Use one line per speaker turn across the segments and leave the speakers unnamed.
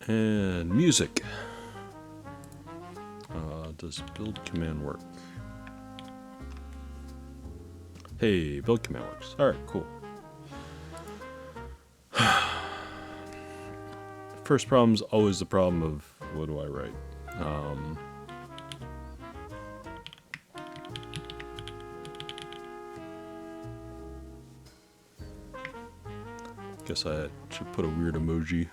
And music. Does build command work? Hey, build command works. Alright, cool. First problem's always the problem of what do I write? Guess I should put a weird emoji.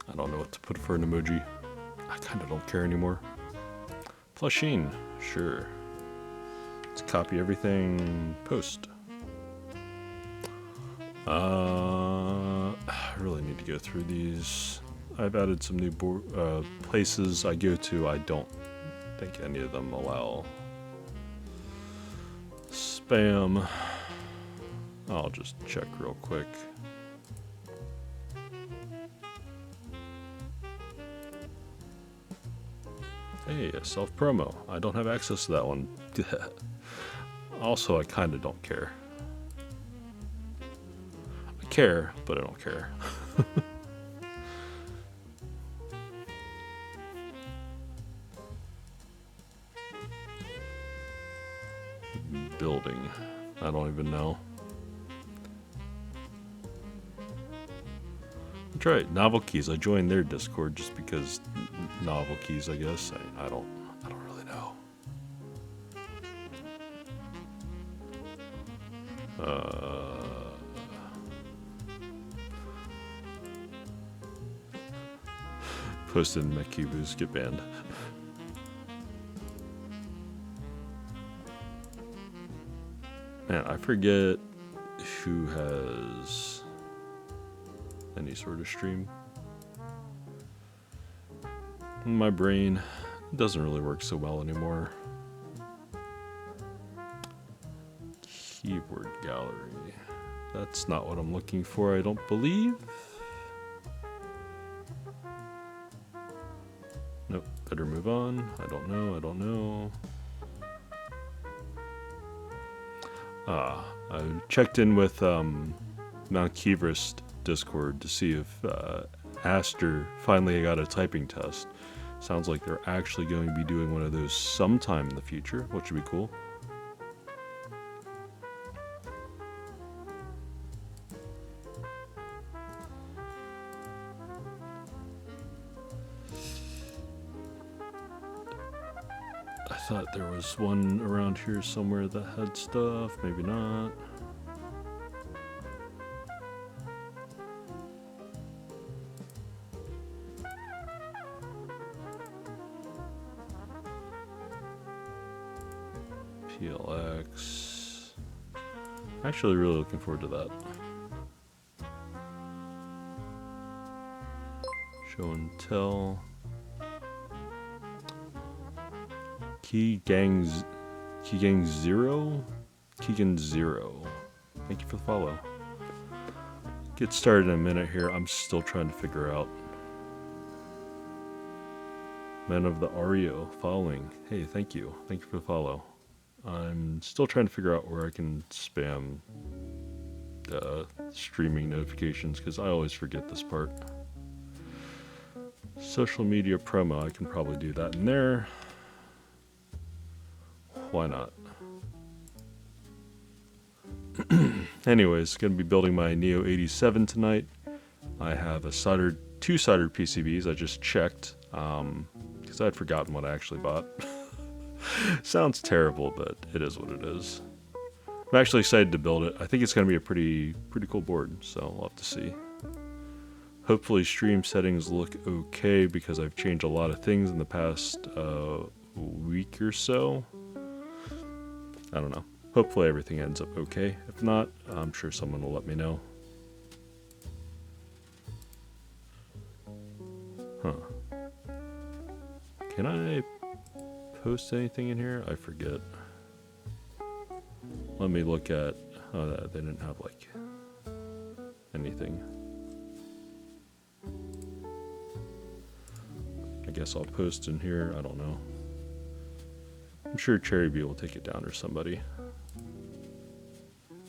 I don't know what to put for an emoji. I kind of don't care anymore. Plushing, sure. Let's copy everything, post. I really need to go through these. I've added some new places I go to. I don't think any of them allow spam. I'll just check real quick. Hey, a self-promo. I don't have access to that one. Also, I kind of don't care. I care, but I don't care. Building. I don't even know. That's right, Novel Keys. I joined their Discord just because Novel Keys, I guess. I don't really know. Posted in Mekibus, get banned. Man, I forget who has any sort of stream. My brain doesn't really work so well anymore. Keyboard gallery. That's not what I'm looking for, I don't believe. Nope, better move on. I don't know. I checked in with Mount Kievrist Discord to see if Aster finally got a typing test. Sounds like they're actually going to be doing one of those sometime in the future, which would be cool. I thought there was one around here somewhere that had stuff, maybe not. PLX. Actually really looking forward to that. Show and tell. Keygang Zero? Keegan Zero. Thank you for the follow. Get started in a minute here. I'm still trying to figure out. Men of the Ario following. Hey, thank you. Thank you for the follow. I'm still trying to figure out where I can spam streaming notifications because I always forget this part. Social media promo. I can probably do that in there. Why not? Anyways, gonna be building my Neo87 tonight. I have two soldered PCBs. I just checked because I'd forgotten what I actually bought. Sounds terrible, but it is what it is. I'm actually excited to build it. I think it's gonna be a pretty cool board, so we'll have to see. Hopefully stream settings look okay because I've changed a lot of things in the past week or so. I don't know. Hopefully everything ends up okay. If not, I'm sure someone will let me know. Huh. Can I post anything in here? I forget. Let me look at... Oh, they didn't have, like, anything. I guess I'll post in here. I don't know. I'm sure CherryB will take it down or somebody.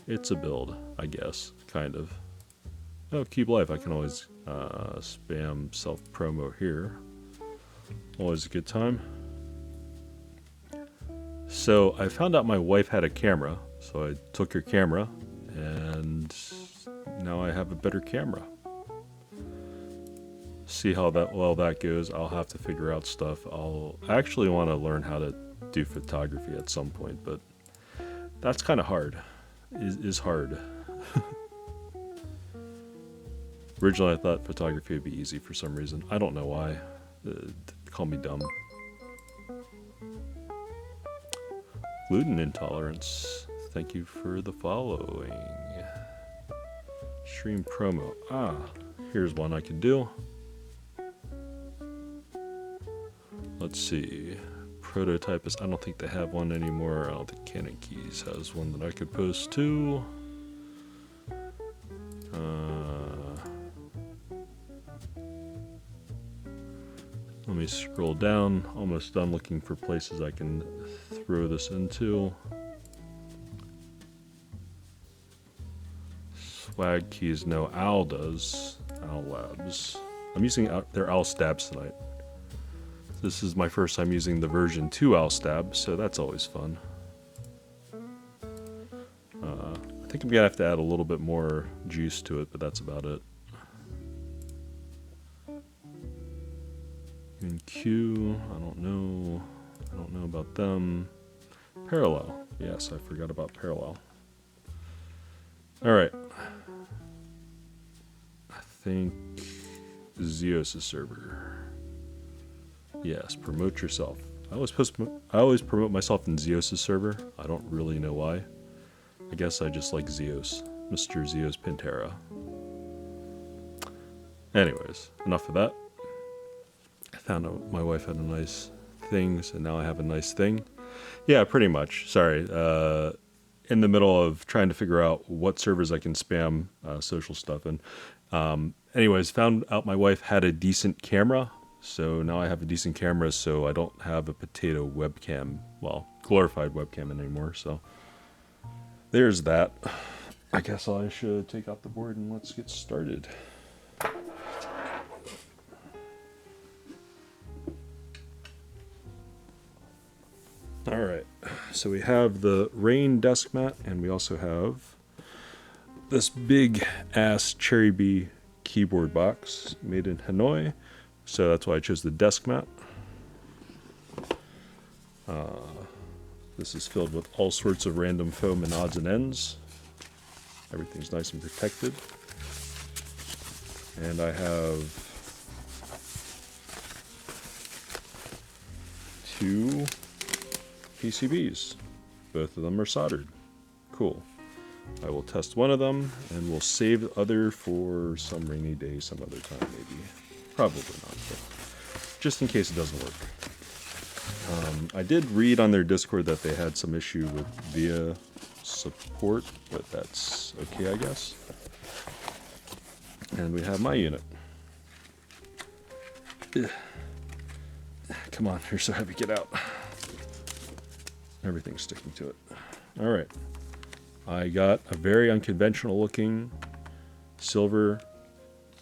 It's a build, I guess, kind of. Oh, Cube Life, I can always spam self-promo here. Always a good time. So I found out my wife had a camera, so I took her camera, and now I have a better camera. See how that goes. I'll have to figure out stuff. I actually want to learn how to do photography at some point, but that's kind of hard. Is hard. Originally, I thought photography would be easy for some reason. I don't know why. Call me dumb. Gluten intolerance. Thank you for the following. Stream promo. Ah, here's one I can do. Let's see. Prototypist. I don't think they have one anymore. I don't think Canon Keys has one that I could post to. Let me scroll down. Almost done looking for places I can throw this into. Swag keys, no. Owl does. Owl Labs. I'm using their Owl Stabs tonight. This is my first time using the version 2 Owl Stab, so that's always fun. I think I'm gonna have to add a little bit more juice to it, but that's about it. And Q, I don't know about them. Parallel, yes, I forgot about Parallel. All right, I think Zeos' server. Yes, promote yourself. I always promote myself in Zeos' server. I don't really know why. I guess I just like Zeos, Mr. Zeos Pantera. Anyways, enough of that. I found out my wife had a nice thing, so now I have a nice thing. Yeah, pretty much. Sorry. In the middle of trying to figure out what servers I can spam social stuff in. Anyways, found out my wife had a decent camera. So now I have a decent camera, so I don't have a potato webcam, well, glorified webcam anymore, so there's that. I guess I should take out the board and let's get started. Alright, so we have the Rain desk mat, and we also have this big ass CherryB keyboard box made in Hanoi. So that's why I chose the desk mat. This is filled with all sorts of random foam and odds and ends. Everything's nice and protected. And I have 2 PCBs. Both of them are soldered. Cool. I will test one of them, and we'll save the other for some rainy day, some other time maybe. Probably not, but just in case it doesn't work. I did read on their Discord that they had some issue with VIA support, but that's okay, I guess. And we have my unit. Ugh. Come on, you're so heavy, get out. Everything's sticking to it. Alright. I got a very unconventional looking silver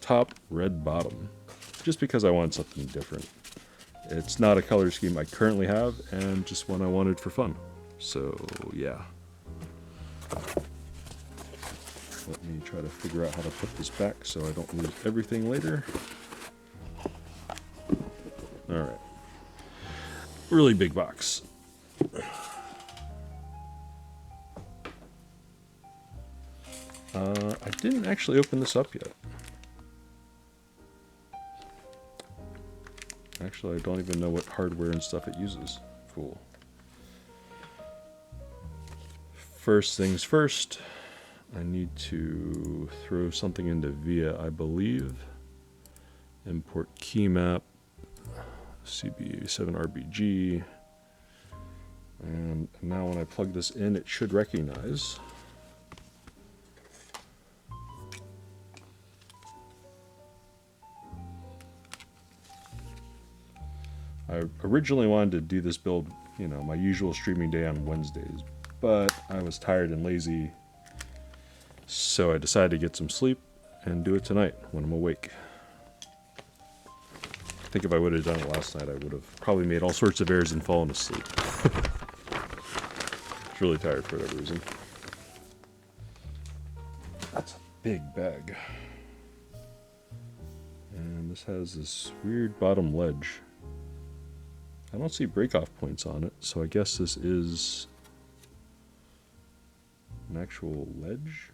top, red bottom. Just because I wanted something different. It's not a color scheme I currently have, and just one I wanted for fun. So, yeah. Let me try to figure out how to put this back so I don't lose everything later. Alright. Really big box. I didn't actually open this up yet. Actually, I don't even know what hardware and stuff it uses. Cool. First things first, I need to throw something into VIA, I believe. Import key map, CB87RBG. And now when I plug this in, it should recognize. I originally wanted to do this build, you know, my usual streaming day on Wednesdays, but I was tired and lazy, so I decided to get some sleep and do it tonight when I'm awake. I think if I would have done it last night, I would have probably made all sorts of errors and fallen asleep. I was really tired for whatever reason. That's a big bag. And this has this weird bottom ledge. I don't see break-off points on it, so I guess this is an actual ledge?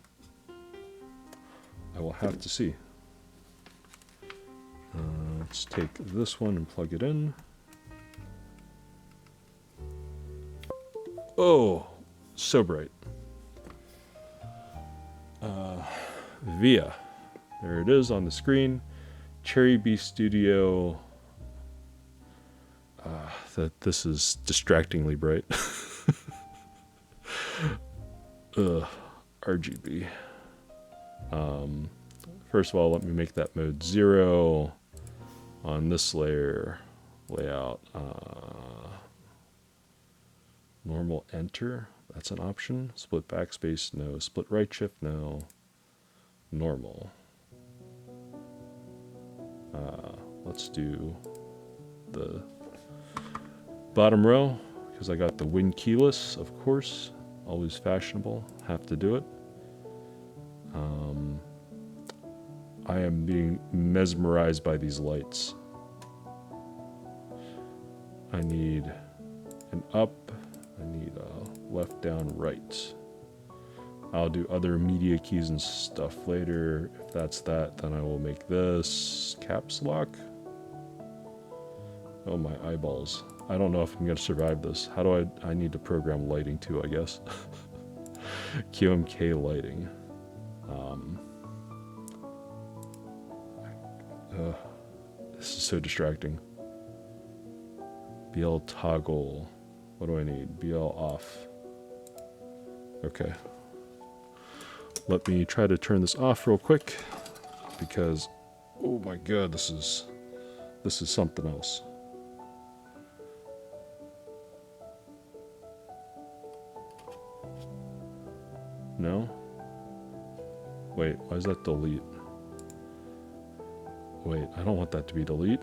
I will have to see. Let's take this one and plug it in. Oh, so bright. VIA. There it is on the screen. CherryB Studio. This is distractingly bright. RGB. First of all, let me make that mode 0 on this layer layout. Normal enter, that's an option. Split backspace, no. Split right shift, no. Normal. Let's do the bottom row, because I got the win keyless, of course. Always fashionable, have to do it. I am being mesmerized by these lights. I need an up, I need a left, down, right. I'll do other media keys and stuff later. If that's that, then I will make this caps lock. Oh, my eyeballs. I don't know if I'm going to survive this. How do I need to program lighting too, I guess. QMK lighting. This is so distracting. BL toggle. What do I need? BL off. Okay. Let me try to turn this off real quick, because oh my god, this is something else. No? Wait, why is that delete? Wait, I don't want that to be delete.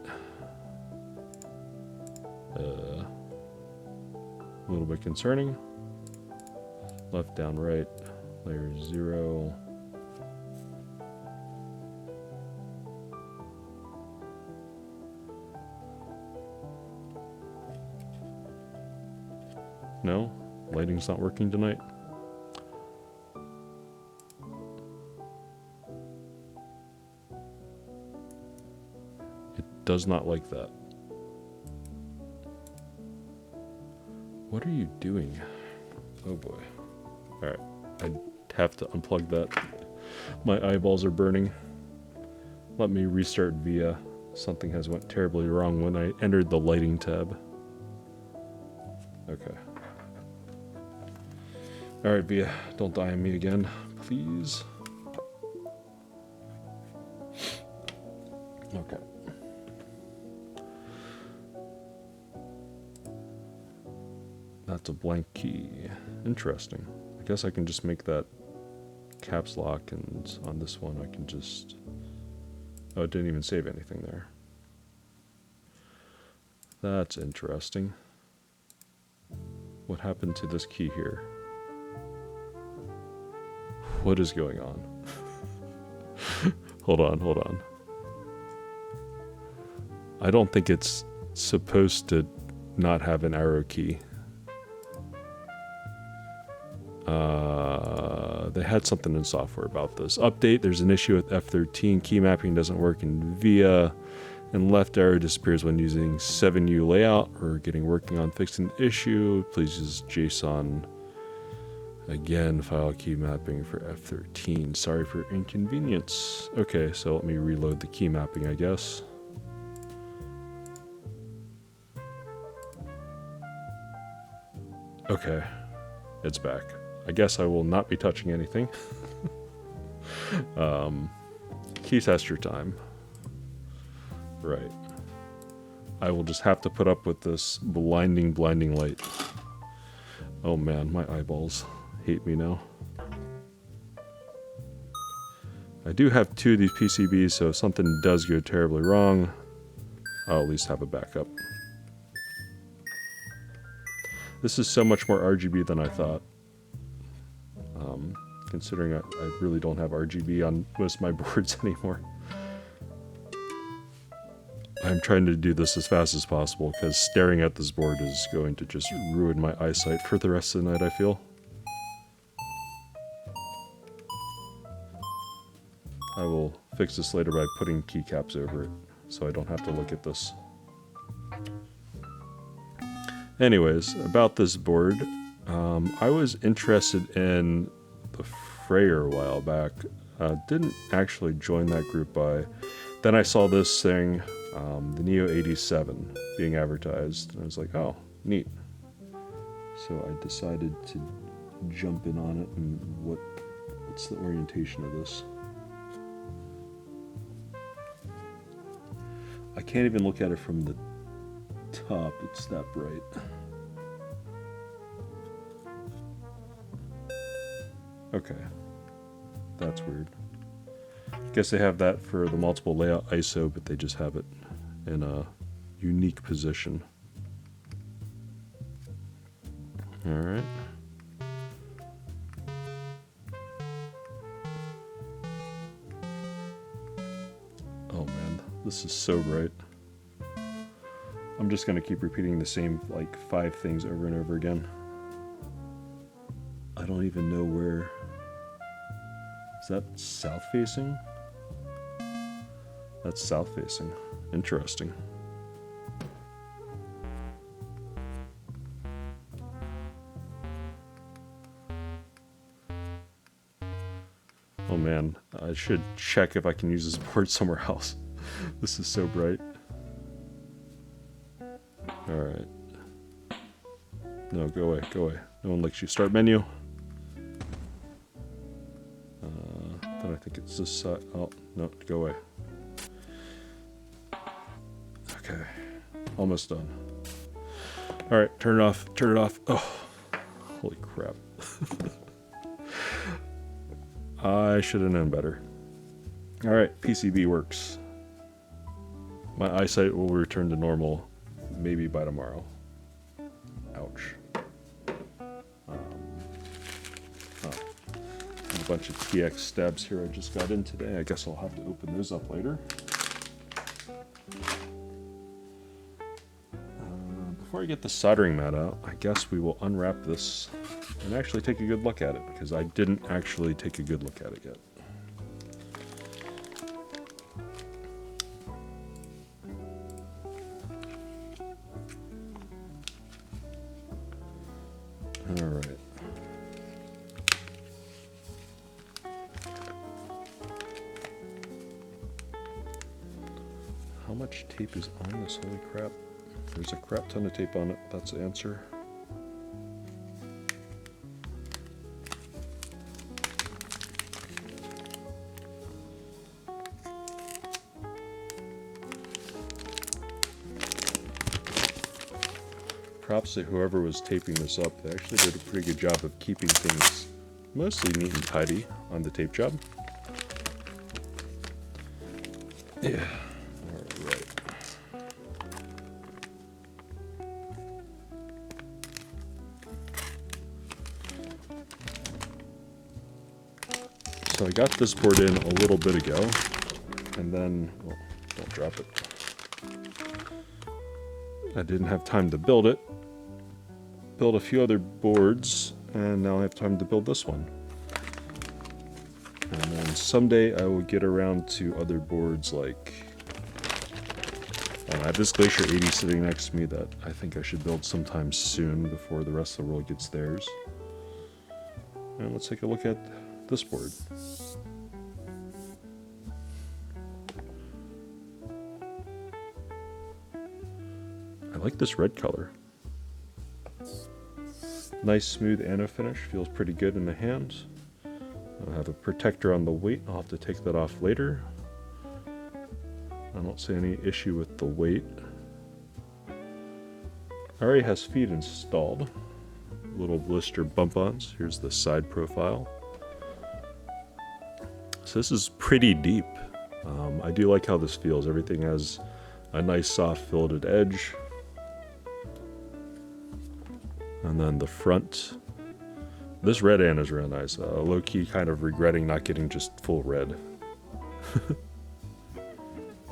A little bit concerning. Left, down, right. Layer 0. No? Lighting's not working tonight? It does not like that. What are you doing? Oh boy. Alright, I have to unplug that. My eyeballs are burning. Let me restart VIA. Something has went terribly wrong when I entered the lighting tab. Okay. Alright, VIA, don't die on me again, please. Okay. That's a blank key. Interesting. I guess I can just make that caps lock, and on this one I can just... Oh, it didn't even save anything there. That's interesting. What happened to this key here? What is going on? Hold on. I don't think it's supposed to not have an arrow key. They had something in software about this. Update, there's an issue with F13. Key mapping doesn't work in VIA. And left arrow disappears when using 7U layout. We're working on fixing the issue. Please use JSON. Again, file key mapping for F13. Sorry for inconvenience. Okay, so let me reload the key mapping, I guess. Okay, it's back. I guess I will not be touching anything. Key tester time. Right. I will just have to put up with this blinding light. Oh man, my eyeballs hate me now. I do have 2 of these PCBs, so if something does go terribly wrong, I'll at least have a backup. This is so much more RGB than I thought. Considering I really don't have RGB on most of my boards anymore. I'm trying to do this as fast as possible because staring at this board is going to just ruin my eyesight for the rest of the night, I feel. I will fix this later by putting keycaps over it, so I don't have to look at this. Anyways, about this board, I was interested in the Freyer a while back. Didn't actually join that group then I saw this thing, the Neo87, being advertised, and I was like, oh, neat. So I decided to jump in on it, and what's the orientation of this? I can't even look at it from the top, it's that bright. Okay, that's weird. Guess they have that for the multiple layout ISO, but they just have it in a unique position. Alright. Oh man, this is so bright. I'm just gonna keep repeating the same, like, 5 things over and over again. I don't even know where... Is that south facing? That's south facing. Interesting. Oh man, I should check if I can use this board somewhere else. This is so bright. Alright. No, go away, go away. No one likes you. Start menu. Then I think it's this side. Oh, no, go away. Okay. Almost done. Alright, turn it off. Turn it off. Oh, holy crap. I should have known better. Alright, PCB works. My eyesight will return to normal maybe by tomorrow. Ouch. A bunch of TX stabs here I just got in today. I guess I'll have to open those up later. Before I get the soldering mat out, I guess we will unwrap this and actually take a good look at it, because I didn't actually take a good look at it yet. Alright. How much tape is on this? Holy crap. There's a crap ton of tape on it. That's the answer. Props to whoever was taping this up. They actually did a pretty good job of keeping things mostly neat and tidy on the tape job. Yeah. Alright. So I got this board in a little bit ago, and then, well, don't drop it. I didn't have time to build it. Build a few other boards, and now I have time to build this one. And then someday I will get around to other boards, like... I have this Glacier 80 sitting next to me that I think I should build sometime soon before the rest of the world gets theirs. And let's take a look at this board. I like this red color. Nice smooth anno finish, feels pretty good in the hand. I have a protector on the weight, I'll have to take that off later. I don't see any issue with the weight. Already has feet installed. Little blister bump-ons. Here's the side profile. So this is pretty deep. I do like how this feels. Everything has a nice soft filled edge. And then the front. This red end is real nice. Low-key kind of regretting not getting just full red.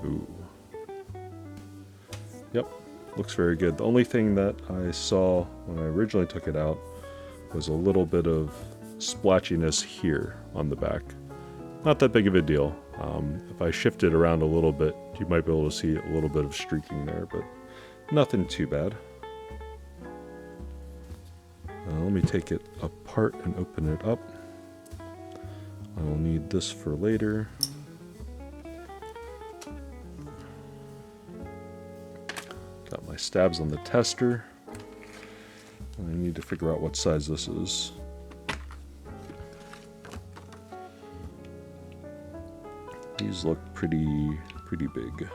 Ooh. Yep, looks very good. The only thing that I saw when I originally took it out was a little bit of splotchiness here on the back. Not that big of a deal. If I shift it around a little bit, you might be able to see a little bit of streaking there, but nothing too bad. Let me take it apart and open it up. I will need this for later. Got my stabs on the tester. I need to figure out what size this is. These look pretty big.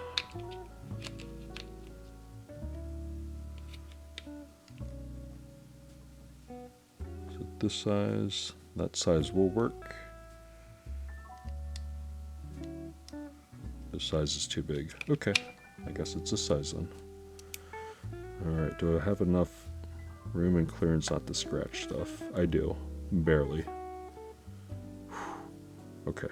So this size, that size will work. This size is too big. Okay, I guess it's this size then. Alright, do I have enough room and clearance not to scratch stuff? I do. Barely. Okay.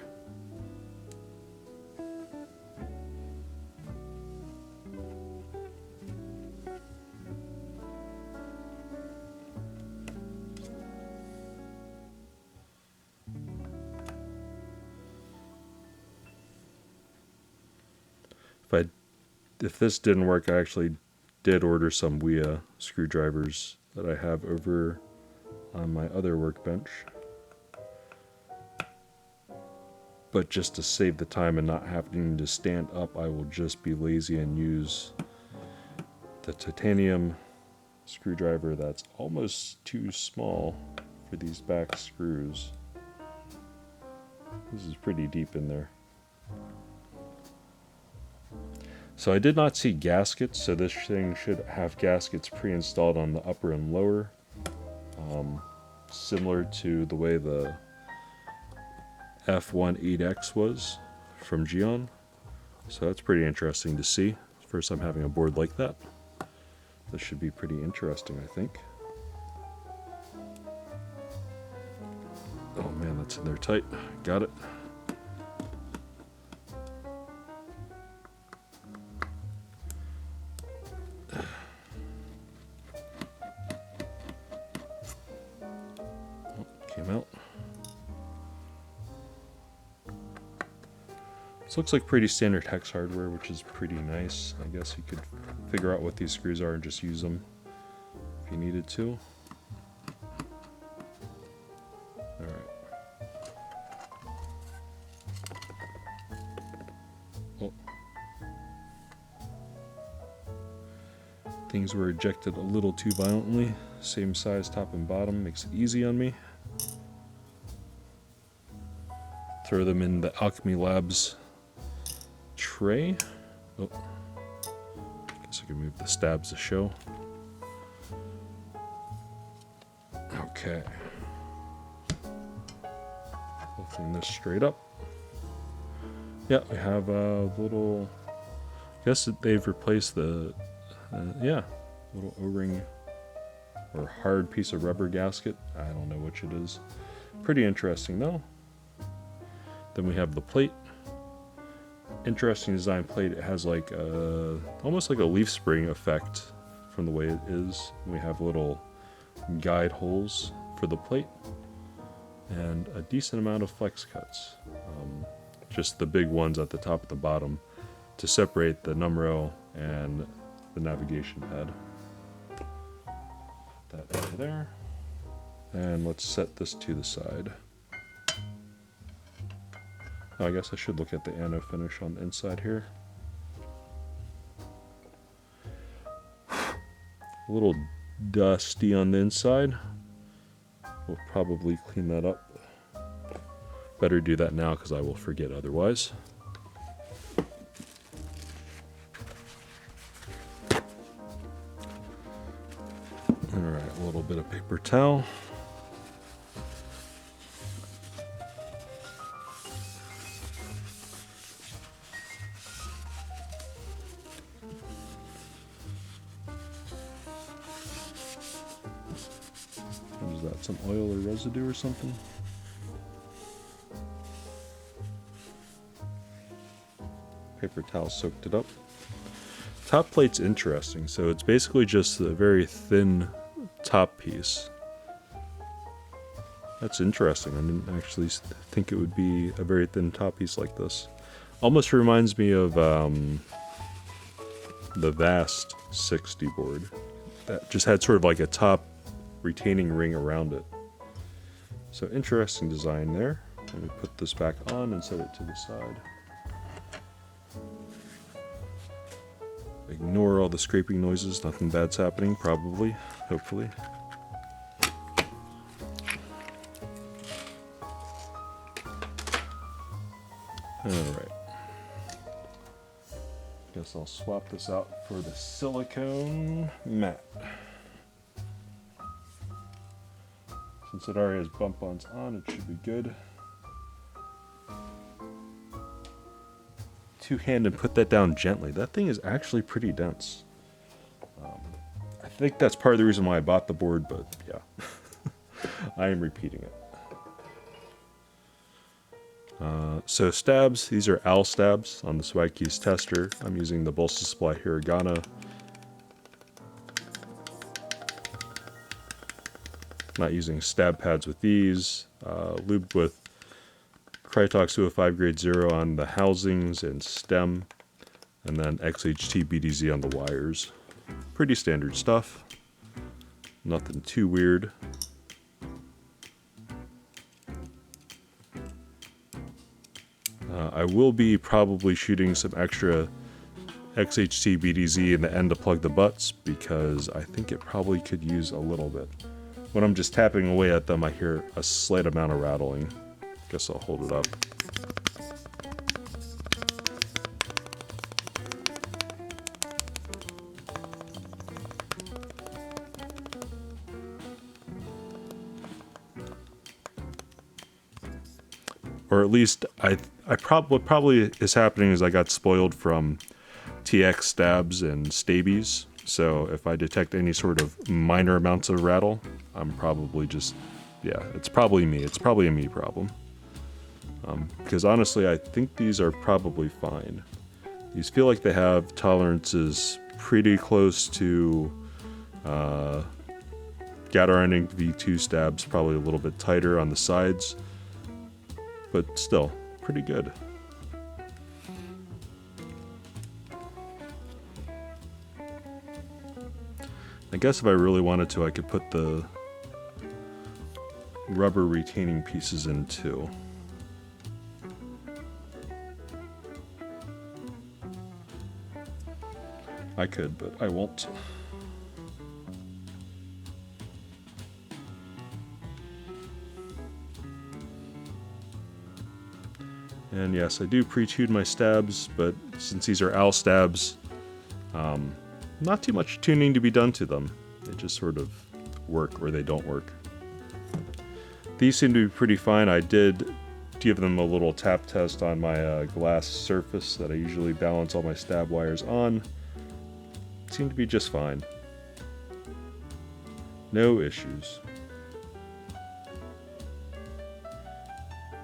If this didn't work, I actually did order some WIA screwdrivers that I have over on my other workbench. But just to save the time and not having to stand up, I will just be lazy and use the titanium screwdriver that's almost too small for these back screws. This is pretty deep in there. So I did not see gaskets, so this thing should have gaskets pre-installed on the upper and lower. Similar to the way the F18X was from Geon. So that's pretty interesting to see. First time having a board like that. This should be pretty interesting, I think. Oh man, that's in there tight. Got it. Came out. This looks like pretty standard hex hardware, which is pretty nice. I guess you could figure out what these screws are and just use them if you needed to. Alright. Oh. Things were ejected a little too violently. Same size top and bottom, makes it easy on me. Throw them in the Alchemy Labs tray. Oh, guess I can move the stabs to show. Okay. Lifting this straight up. Yeah, we have a little. I guess that they've replaced the. Yeah, little O-ring or hard piece of rubber gasket. I don't know which it is. Pretty interesting though. Then we have the plate. Interesting design plate. It has like a, almost like a leaf spring effect from the way it is. We have little guide holes for the plate and a decent amount of flex cuts. Just the big ones at the top and the bottom to separate the numero and the navigation pad. Put that over there. And let's set this to the side. I guess I should look at the anno finish on the inside here. A little dusty on the inside. We'll probably clean that up. Better do that now because I will forget otherwise. little bit of paper towel. What is that, some oil or residue or something? Paper towel soaked it up. Top plate's interesting. So it's basically just a very thin top piece. That's interesting. I didn't actually think it would be a very thin top piece like this. Almost reminds me of the Vast 60 board. That just had sort of like a top retaining ring around it. So interesting design there. Let me put this back on and set it to the side. Ignore all the scraping noises, nothing bad's happening, probably, hopefully. Alright. Guess I'll swap this out for the silicone mat. Since it already has bump ons on, it should be good. Two-hand and put that down gently. That thing is actually pretty dense. I think that's part of the reason why I bought the board, but yeah. I am repeating it. So stabs, these are AL stabs on the Swag Keys tester. I'm using the Bolsa Supply Hiragana. Not using stab pads with these. Lubed with Krytox 205 grade 0 on the housings and stem, and then XHT BDZ on the wires. Pretty standard stuff. Nothing too weird. I will be probably shooting some extra XHT BDZ in the end to plug the butts because I think it probably could use a little bit. When I'm just tapping away at them, I hear a slight amount of rattling. Guess I'll hold it up. Or at least what probably is happening is I got spoiled from TX stabs and stabies. So if I detect any sort of minor amounts of rattle, I'm probably just, yeah, it's probably me. It's probably a me problem. Because honestly, I think these are probably fine. These feel like they have tolerances pretty close to Gatoraining V2 stabs, probably a little bit tighter on the sides, but still pretty good. I guess if I really wanted to, I could put the rubber retaining pieces in too. I could, but I won't. And yes, I do pre-tune my stabs, but since these are AL stabs, not too much tuning to be done to them. They just sort of work or they don't work. These seem to be pretty fine. I did give them a little tap test on my glass surface that I usually balance all my stab wires on. Seem to be just fine. No issues.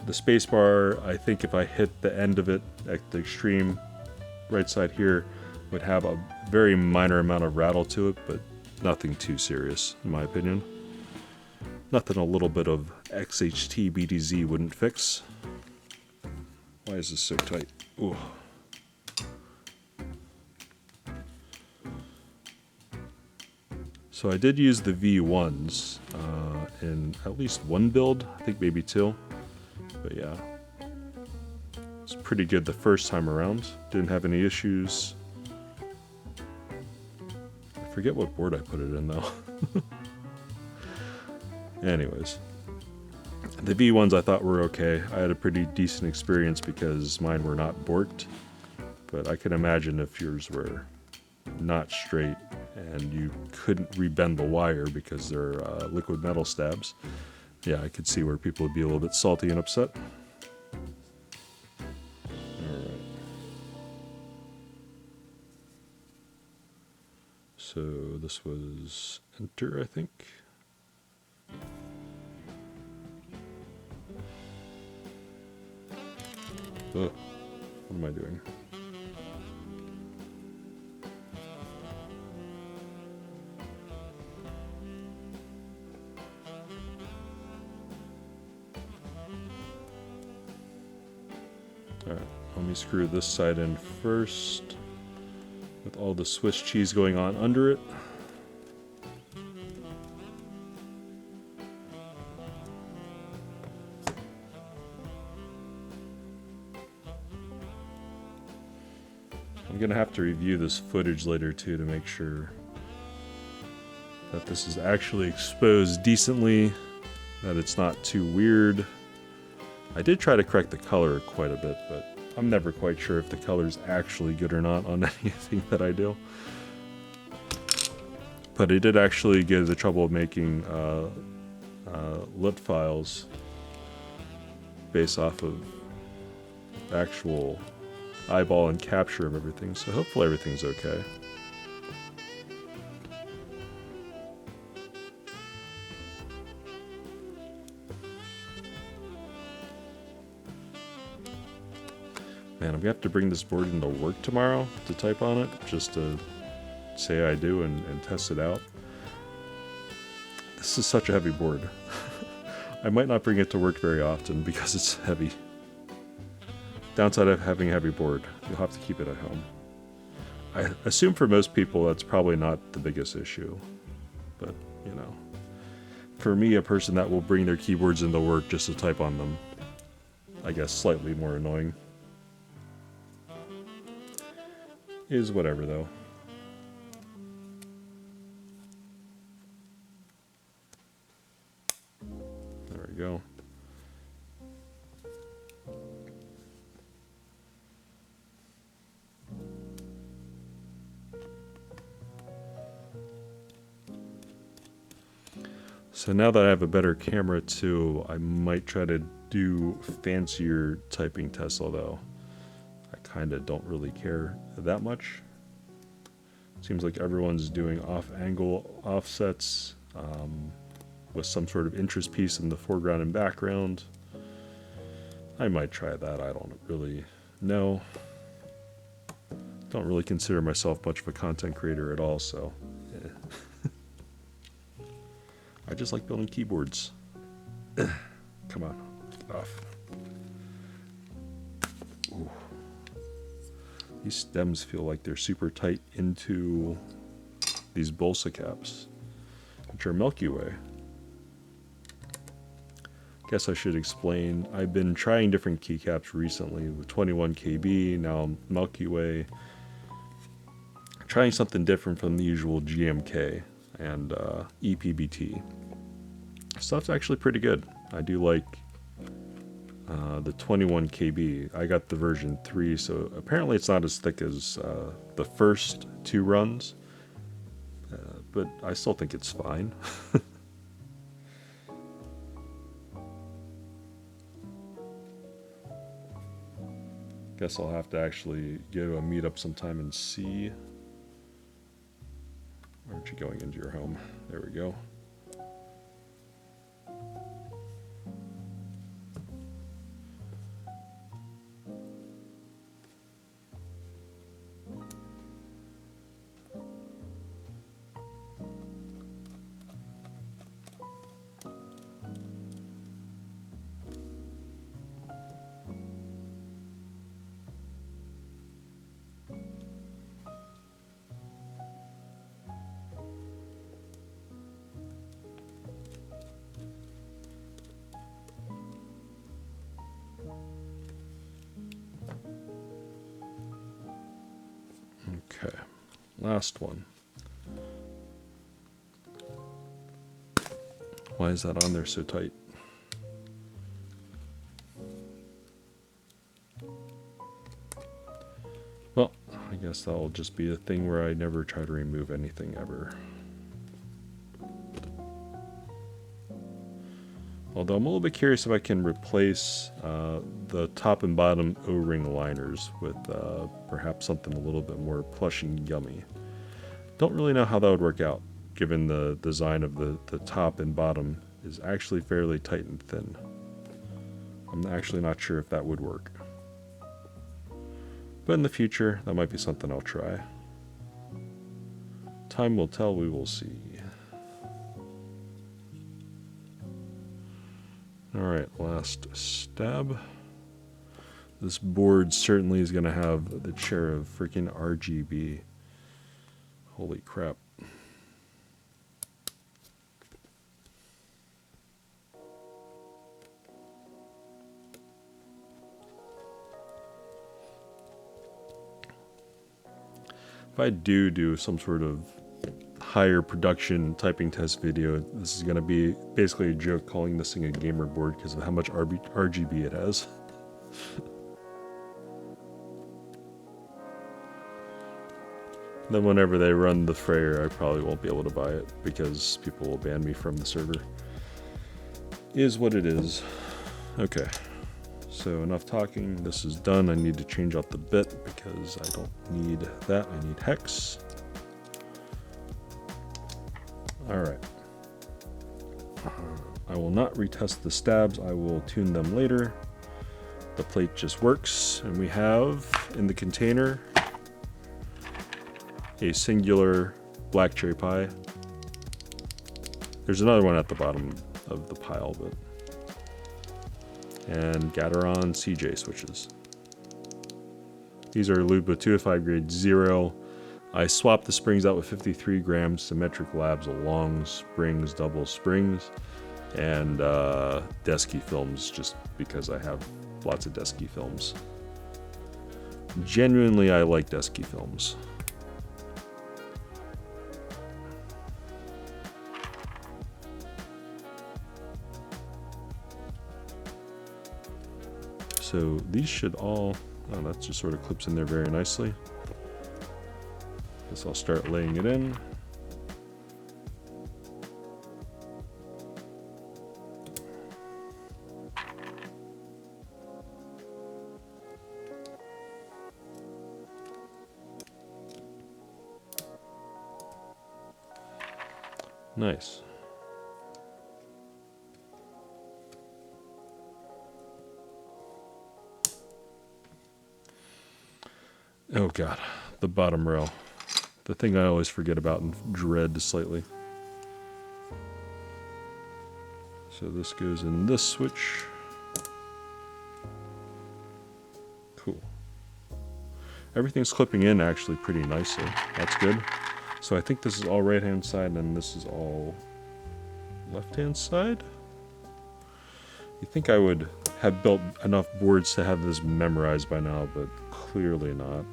The spacebar, I think if I hit the end of it at the extreme right side here, would have a very minor amount of rattle to it, but nothing too serious, in my opinion. Nothing a little bit of XHT BDZ wouldn't fix. Why is this so tight? Ooh. So I did use the V1s in at least one build, I think maybe two. But yeah, it's pretty good the first time around. Didn't have any issues. I forget what board I put it in though. Anyways, the V1s I thought were okay. I had a pretty decent experience because mine were not borked. But I can imagine if yours were not straight, and you couldn't rebend the wire because they're liquid metal stabs, yeah, I could see where people would be a little bit salty and upset. Alright. So this was enter, I think. Ugh, what am I doing? Alright, let me screw this side in first with all the Swiss cheese going on under it. I'm gonna have to review this footage later too to make sure that this is actually exposed decently, that it's not too weird. I did try to correct the color quite a bit, but I'm never quite sure if the color is actually good or not on anything that I do. But I did actually get the trouble of making lit files based off of actual eyeball and capture of everything, so hopefully everything's okay. Man, I'm gonna have to bring this board into work tomorrow to type on it, just to say I do and test it out. This is such a heavy board. I might not bring it to work very often because it's heavy. Downside of having a heavy board, you'll have to keep it at home. I assume for most people that's probably not the biggest issue, but you know, for me, a person that will bring their keyboards into work just to type on them, I guess slightly more annoying. Is whatever though. There we go. So now that I have a better camera too, I might try to do fancier typing tests, although I kind of don't really care that much. Seems like everyone's doing off-angle offsets with some sort of interest piece in the foreground and background. I might try that, I don't really know. Don't really consider myself much of a content creator at all, so yeah. I just like building keyboards. Come on, get off. Ooh. These stems feel like they're super tight into these balsa caps, which are Milky Way. Guess I should explain. I've been trying different keycaps recently with 21 KB, now Milky Way. Trying something different from the usual GMK and EPBT. Stuff's actually pretty good. I do like the 21 KB. I got the version 3, so apparently it's not as thick as the first 2 runs, but I still think it's fine. Guess I'll have to actually go to a meetup sometime and see. Why aren't you going into your home? There we go. Okay, last one. Why is that on there so tight? Well, I guess guess that'll just be a thing where I never try to remove anything ever. Although I'm a little bit curious if I can replace the top and bottom O-ring liners with perhaps something a little bit more plush and yummy. Don't really know how that would work out, given the design of the top and bottom is actually fairly tight and thin. I'm actually not sure if that would work. But in the future, that might be something I'll try. Time will tell, we will see. Alright, last stab. This board certainly is going to have the chair of freaking RGB. Holy crap. If I do some sort of higher production typing test video, this is going to be basically a joke calling this thing a gamer board because of how much RGB it has. Then whenever they run the Frayer, I probably won't be able to buy it because people will ban me from the server. Is what it is. Okay. So enough talking, this is done. I need to change out the bit because I don't need that, I need hex. Alright. I will not retest the stabs, I will tune them later. The plate just works, and we have in the container a singular black cherry pie. There's another one at the bottom of the pile, but and Gateron CJ switches. These are Luba 205 grade 0. I swapped the springs out with 53 gram symmetric labs, long springs, double springs, and Desky films just because I have lots of Desky films. Genuinely, I like Desky films. So these should all, oh, that just sort of clips in there very nicely. Guess I'll start laying it in. Nice. Oh god, the bottom rail. The thing I always forget about and dread slightly. So this goes in this switch. Cool. Everything's clipping in actually pretty nicely. That's good. So I think this is all right hand side and this is all left hand side. You think I would have built enough boards to have this memorized by now, but clearly not.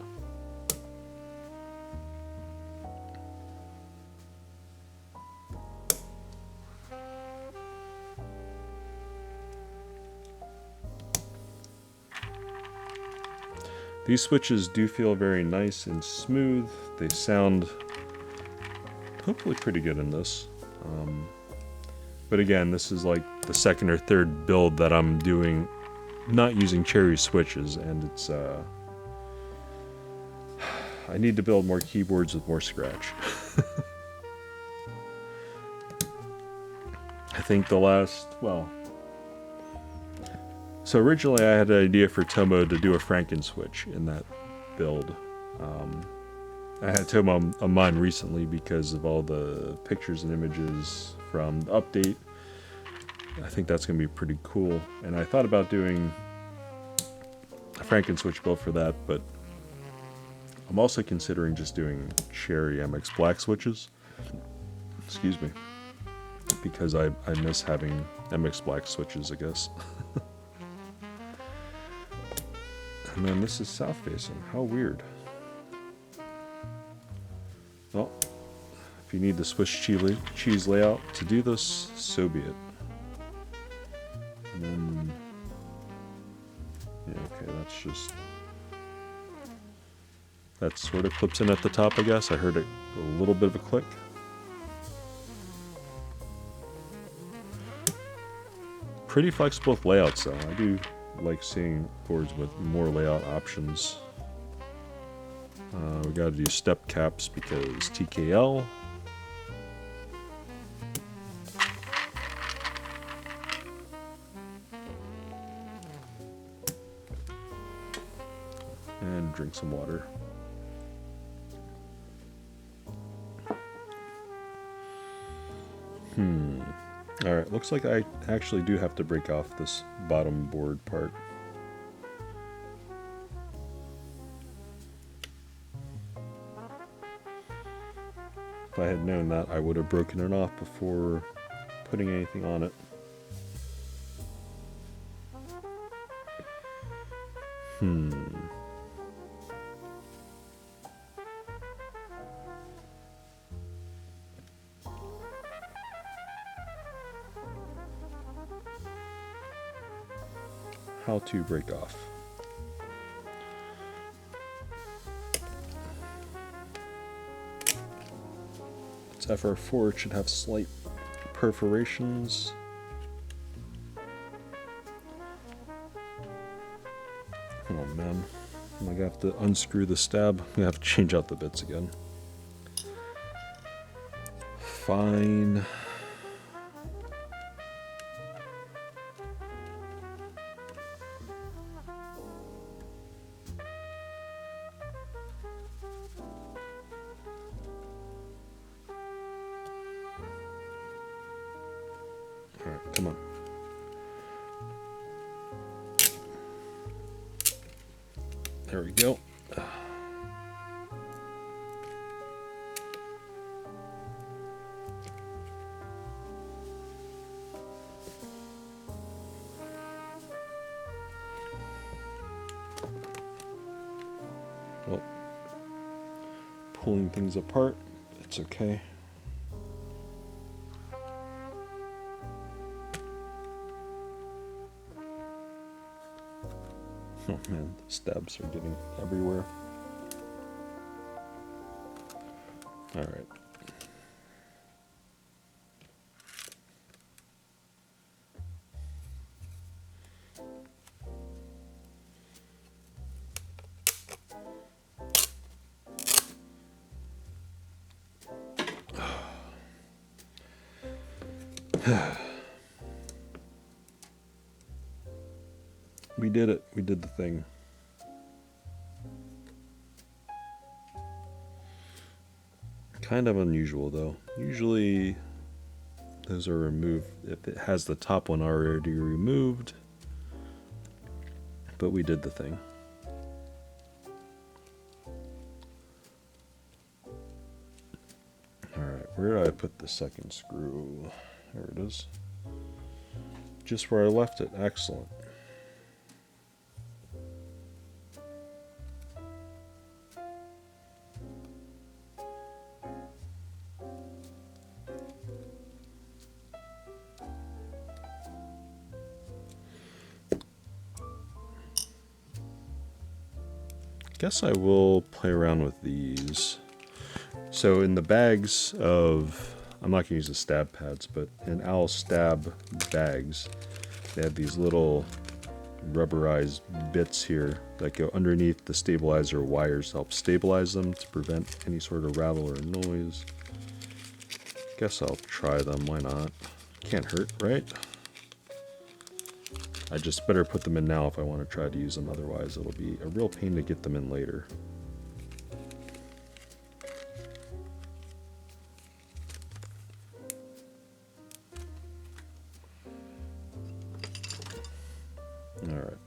These switches do feel very nice and smooth. They sound hopefully pretty good in this. But again, this is like the second or third build that I'm doing not using Cherry switches, and it's I need to build more keyboards with more scratch. I think the last, well, so originally I had an idea for Tomo to do a Franken switch in that build. I had Tomo on mine recently because of all the pictures and images from the update. I think that's going to be pretty cool. And I thought about doing a Franken switch build for that, but I'm also considering just doing Cherry MX Black switches. Excuse me. Because I miss having MX Black switches, I guess. And then this is south facing. How weird. Well, if you need the Swiss cheese layout to do this, so be it. And then, yeah, okay, that's just That sort of clips in at the top, I guess. I heard a little bit of a click. Pretty flexible with layouts though. I do like seeing boards with more layout options. We gotta do step caps because TKL. And drink some water. Alright, looks like I actually do have to break off this bottom board part. If I had known that, I would have broken it off before putting anything on it. How to break off. It's FR4, it should have slight perforations. Oh man, I'm gonna have to unscrew the stab. I'm gonna have to change out the bits again. Fine. Alright, come on. There we go. Well, pulling things apart, it's okay. Oh man, the stabs are getting everywhere. All right. We did it. We did the thing. Kind of unusual though. Usually those are removed if it has the top one already removed. But we did the thing. Alright, where did I put the second screw? There it is. Just where I left it. Excellent. Guess I will play around with these. So in the bags of, I'm not going to use the stab pads, but in Owl stab bags, they have these little rubberized bits here that go underneath the stabilizer wires to help stabilize them to prevent any sort of rattle or noise. Guess I'll try them, why not? Can't hurt, right? I just better put them in now if I want to try to use them, otherwise it'll be a real pain to get them in later. Alright.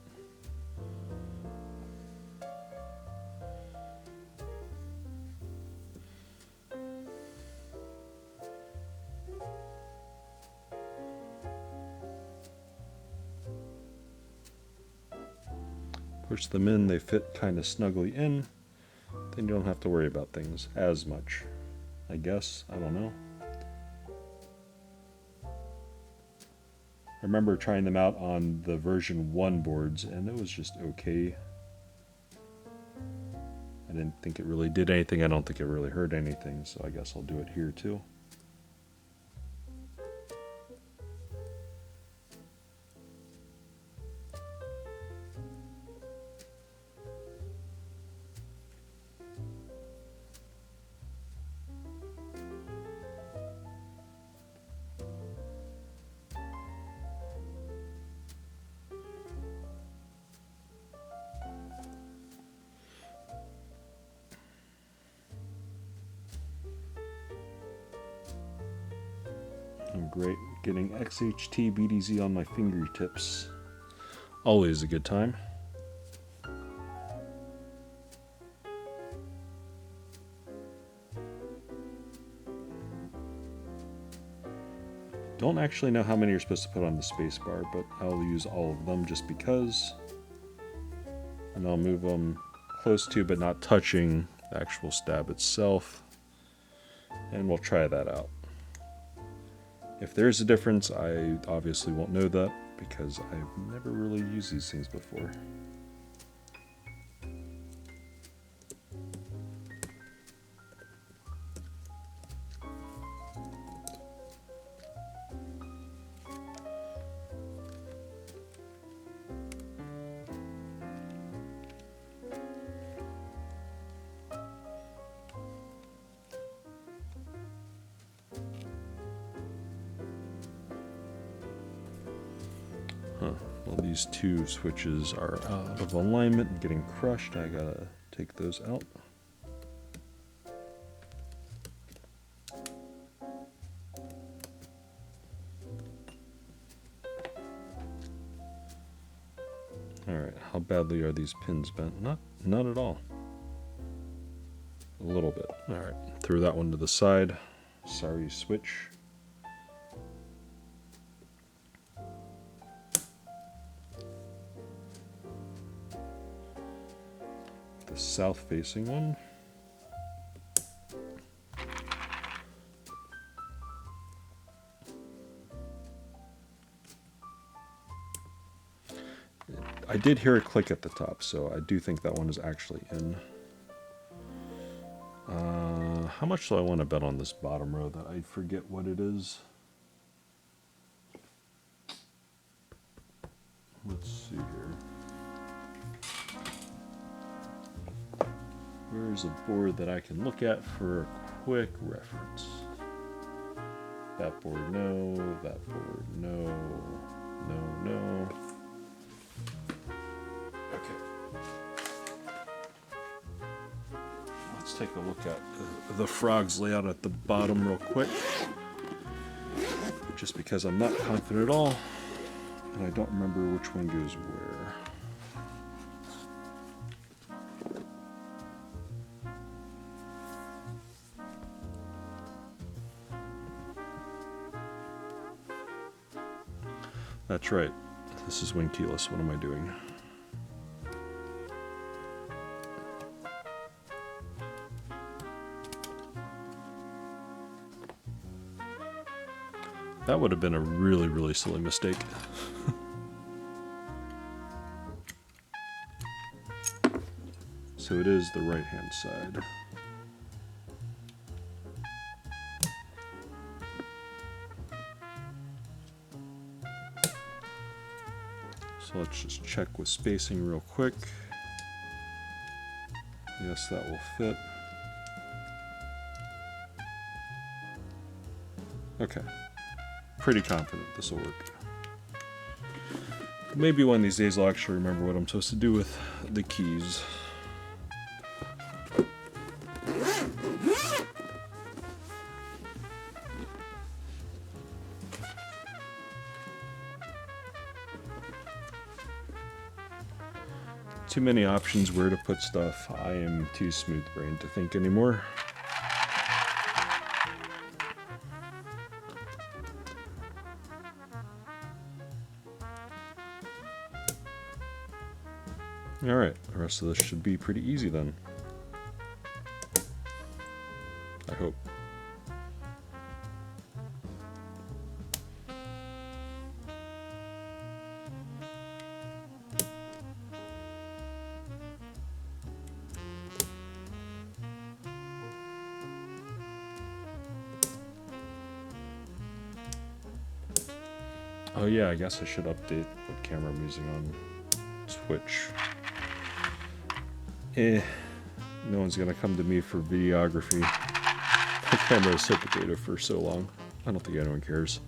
Push them in, they fit kind of snugly in. Then you don't have to worry about things as much, I guess. I don't know. I remember trying them out on the version 1 boards and it was just okay. I didn't think it really did anything. I don't think it really hurt anything, so I guess I'll do it here too. I'm great getting XHT BDZ on my fingertips. Always a good time. Don't actually know how many you're supposed to put on the spacebar, but I'll use all of them just because. And I'll move them close to but not touching the actual stab itself. And we'll try that out. If there's a difference, I obviously won't know that because I've never really used these things before. Well, these two switches are out of alignment and getting crushed. I gotta take those out. Alright, how badly are these pins bent? Not at all. A little bit. Alright, throw that one to the side. Sorry, switch. The south-facing one. I did hear a click at the top, so I do think that one is actually in. How much do I want to bet on this bottom row that I forget what it is? Let's see here. Where's a board that I can look at for a quick reference? That board, no. That board, no. No, no. Let's take a look at the frog's layout at the bottom real quick. Just because I'm not confident at all, and I don't remember which one goes where. That's right. This is wing keyless. What am I doing? That would have been a really, really silly mistake. So it is the right-hand side. So let's just check with spacing real quick. Yes, that will fit. Okay. Pretty confident this will work. Maybe one of these days I'll actually remember what I'm supposed to do with the keys. Too many options where to put stuff. I am too smooth-brained to think anymore. Alright, the rest of this should be pretty easy then. I hope. Oh yeah, I guess I should update what camera I'm using on Twitch. No one's gonna come to me for videography. My camera has hit the data for so long. I don't think anyone cares.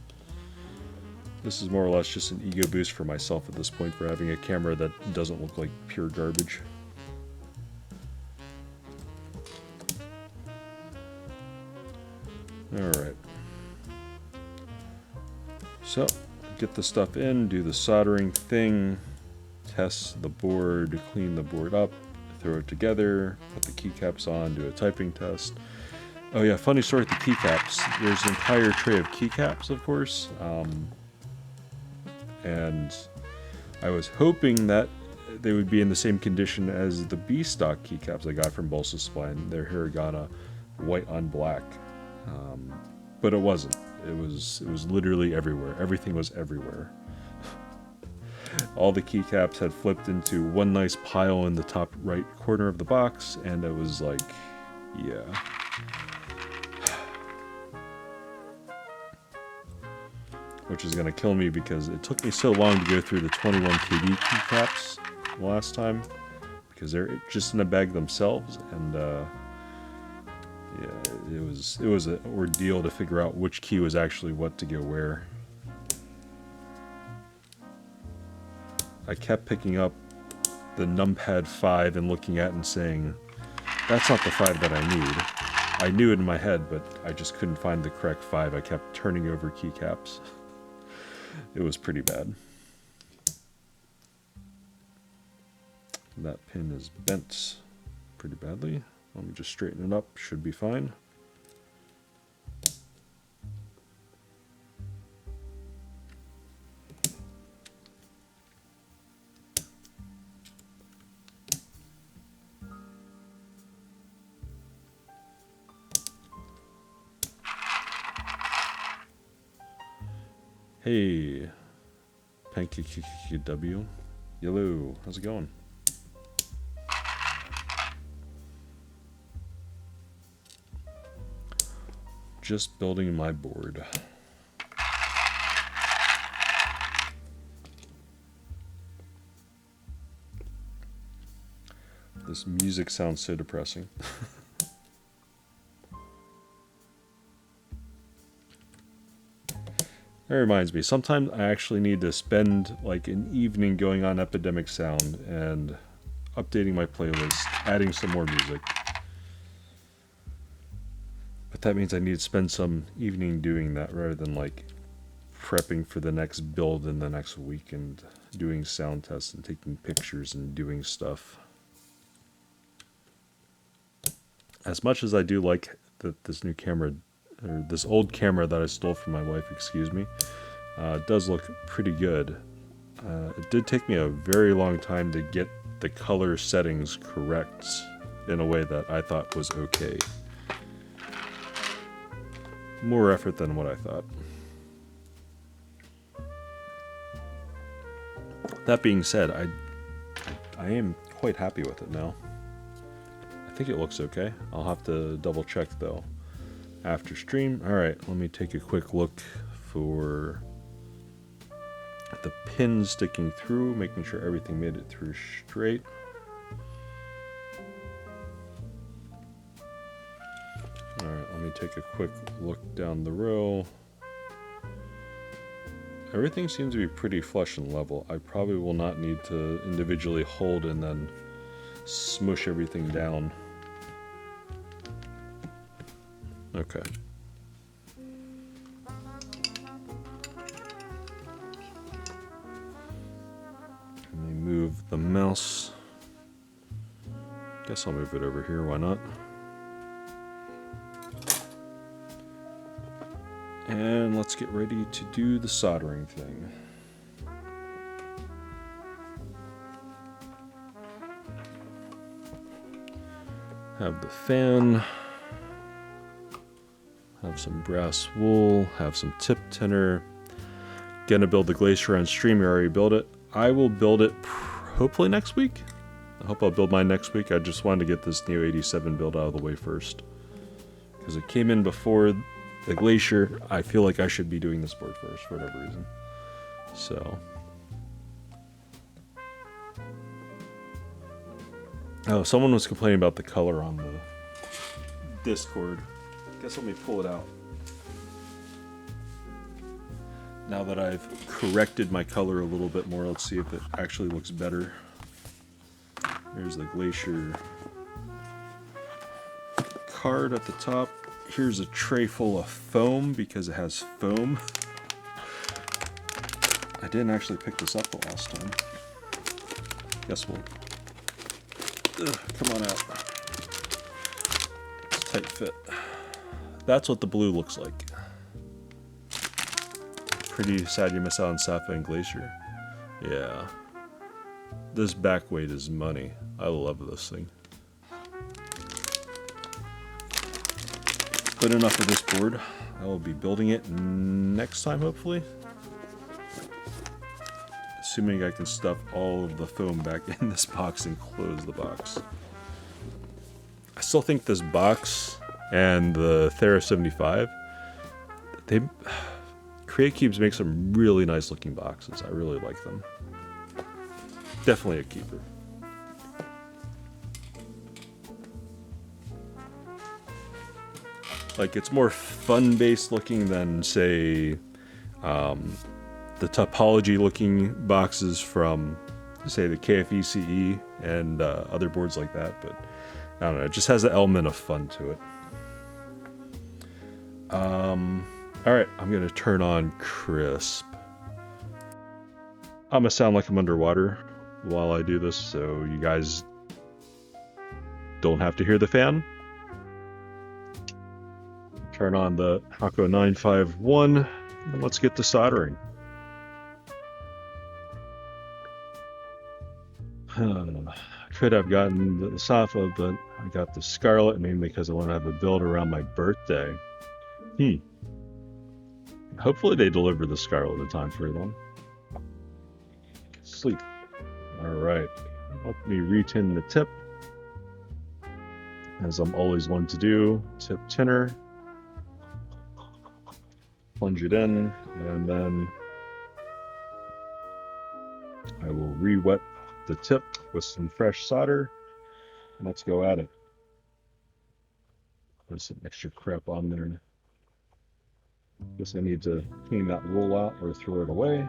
This is more or less just an ego boost for myself at this point for having a camera that doesn't look like pure garbage. Alright. So, get the stuff in, do the soldering thing, test the board, clean the board up, throw it together, put the keycaps on, do a typing test. Oh yeah, funny story with the keycaps. There's an entire tray of keycaps, of course, and I was hoping that they would be in the same condition as the B stock keycaps I got from Bolsa Supply, and they're Hiragana white on black, but it wasn't. It was literally everywhere. Everything was everywhere. All the keycaps had flipped into one nice pile in the top right corner of the box, and it was like, yeah. Which is going to kill me because it took me so long to go through the 21 KB keycaps last time, because they're just in a bag themselves, and yeah, it was an ordeal to figure out which key was actually what to go where. I kept picking up the numpad 5 and looking at it and saying, that's not the 5 that I need. I knew it in my head, but I just couldn't find the correct 5. I kept turning over keycaps. It was pretty bad. That pin is bent pretty badly. Let me just straighten it up. Should be fine. Hey, Pancake W. Hello, how's it going? Just building my board. This music sounds so depressing. That reminds me, sometimes I actually need to spend like an evening going on Epidemic Sound and updating my playlist, adding some more music. But that means I need to spend some evening doing that rather than like prepping for the next build in the next week and doing sound tests and taking pictures and doing stuff. As much as I do like that this new camera, or this old camera that I stole from my wife, excuse me, does look pretty good. It did take me a very long time to get the color settings correct in a way that I thought was okay. More effort than what I thought. That being said, I am quite happy with it now. I think it looks okay. I'll have to double check though after stream. Alright, let me take a quick look for the pins sticking through, making sure everything made it through straight. Alright, let me take a quick look down the row. Everything seems to be pretty flush and level. I probably will not need to individually hold and then smush everything down. Okay. Let me move the mouse. Guess I'll move it over here, why not? And let's get ready to do the soldering thing. Have the fan. Have some brass wool, have some tip tinner. Gonna build the glacier on stream. You already built it. I will build it hopefully next week. I hope I'll build mine next week. I just wanted to get this Neo87 build out of the way first, because it came in before the glacier. I feel like I should be doing this board first for whatever reason. So, oh, someone was complaining about the color on the Discord. Guess let me pull it out. Now that I've corrected my color a little bit more, let's see if it actually looks better. Here's the Glacier card at the top. Here's a tray full of foam because it has foam. I didn't actually pick this up the last time. Guess we'll... come on out. It's tight fit. That's what the blue looks like. Pretty sad you miss out on Sapphire and Glacier. Yeah. This back weight is money. I love this thing. But enough of this board. I will be building it next time, hopefully. Assuming I can stuff all of the foam back in this box and close the box. I still think this box and the Thera 75, Create Cubes make some really nice looking boxes. I really like them. Definitely a keeper. Like, it's more fun-based looking than, say, the topology looking boxes from, say, the KFECE and other boards like that. But I don't know, it just has an element of fun to it. Alright, I'm going to turn on Crisp. I'm going to sound like I'm underwater while I do this, so you guys don't have to hear the fan. Turn on the Hako 951, and let's get to soldering. Could have gotten the Safa, but I got the Scarlet mainly because I want to have a build around my birthday. Hopefully they deliver the Scarlet in time for them. Sleep. Alright. Help me retin the tip. As I'm always one to do. Tip tinner. Plunge it in, and then I will re-wet the tip with some fresh solder. And let's go at it. There's some extra crap on there. Guess I need to clean that roll out or throw it away.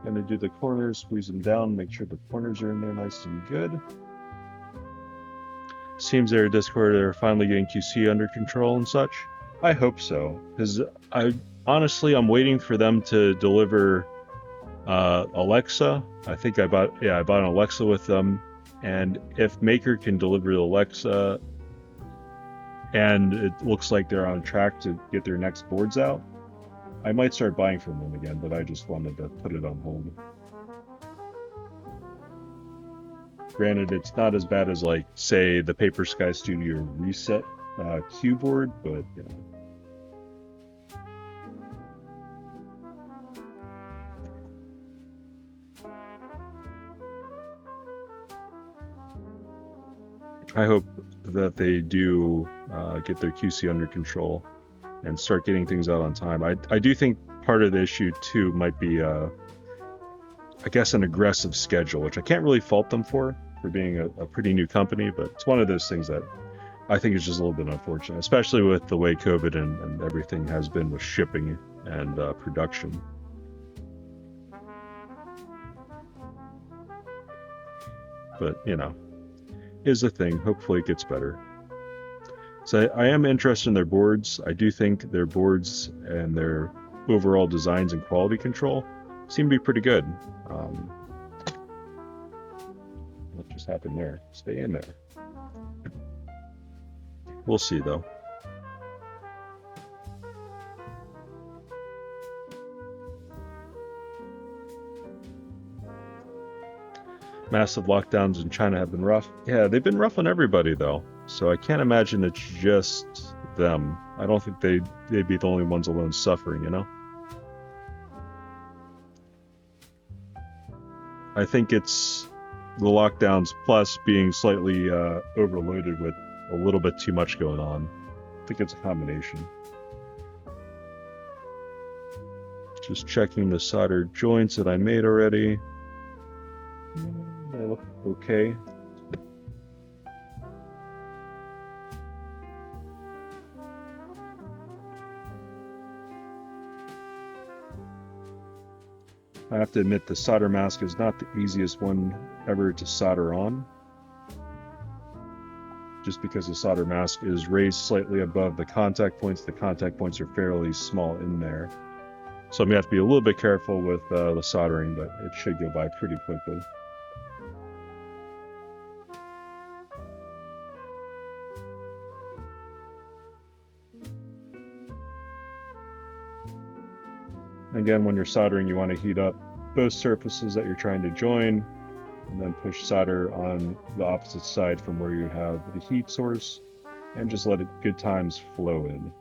Gonna do the corners, squeeze them down, make sure the corners are in there nice and good. Seems their Discord are finally getting QC under control and such. I hope so, because I'm waiting for them to deliver Alexa. I think I bought an Alexa with them, and if Maker can deliver the Alexa, and it looks like they're on track to get their next boards out, I might start buying from them again, but I just wanted to put it on hold. Granted, it's not as bad as, like, say, the Paper Sky Studio Reset keyboard, but, you know. I hope that they do get their QC under control and start getting things out on time. I do think part of the issue too might be I guess an aggressive schedule, which I can't really fault them for being a pretty new company, but it's one of those things that I think is just a little bit unfortunate, especially with the way COVID and everything has been with shipping and production. But, you know, is the thing. Hopefully it gets better. So I am interested in their boards. I do think their boards and their overall designs and quality control seem to be pretty good. What just happened there? Stay in there. We'll see though. Massive lockdowns in China have been rough. Yeah, they've been rough on everybody though. So I can't imagine it's just them. I don't think they'd be the only ones alone suffering, you know? I think it's the lockdowns plus being slightly overloaded with a little bit too much going on. I think it's a combination. Just checking the soldered joints that I made already. They look okay. I have to admit the solder mask is not the easiest one ever to solder on. Just because the solder mask is raised slightly above the contact points are fairly small in there. So I'm going to have to be a little bit careful with the soldering, but it should go by pretty quickly. Again, when you're soldering, you want to heat up both surfaces that you're trying to join, and then push solder on the opposite side from where you have the heat source, and just let it good times flow in.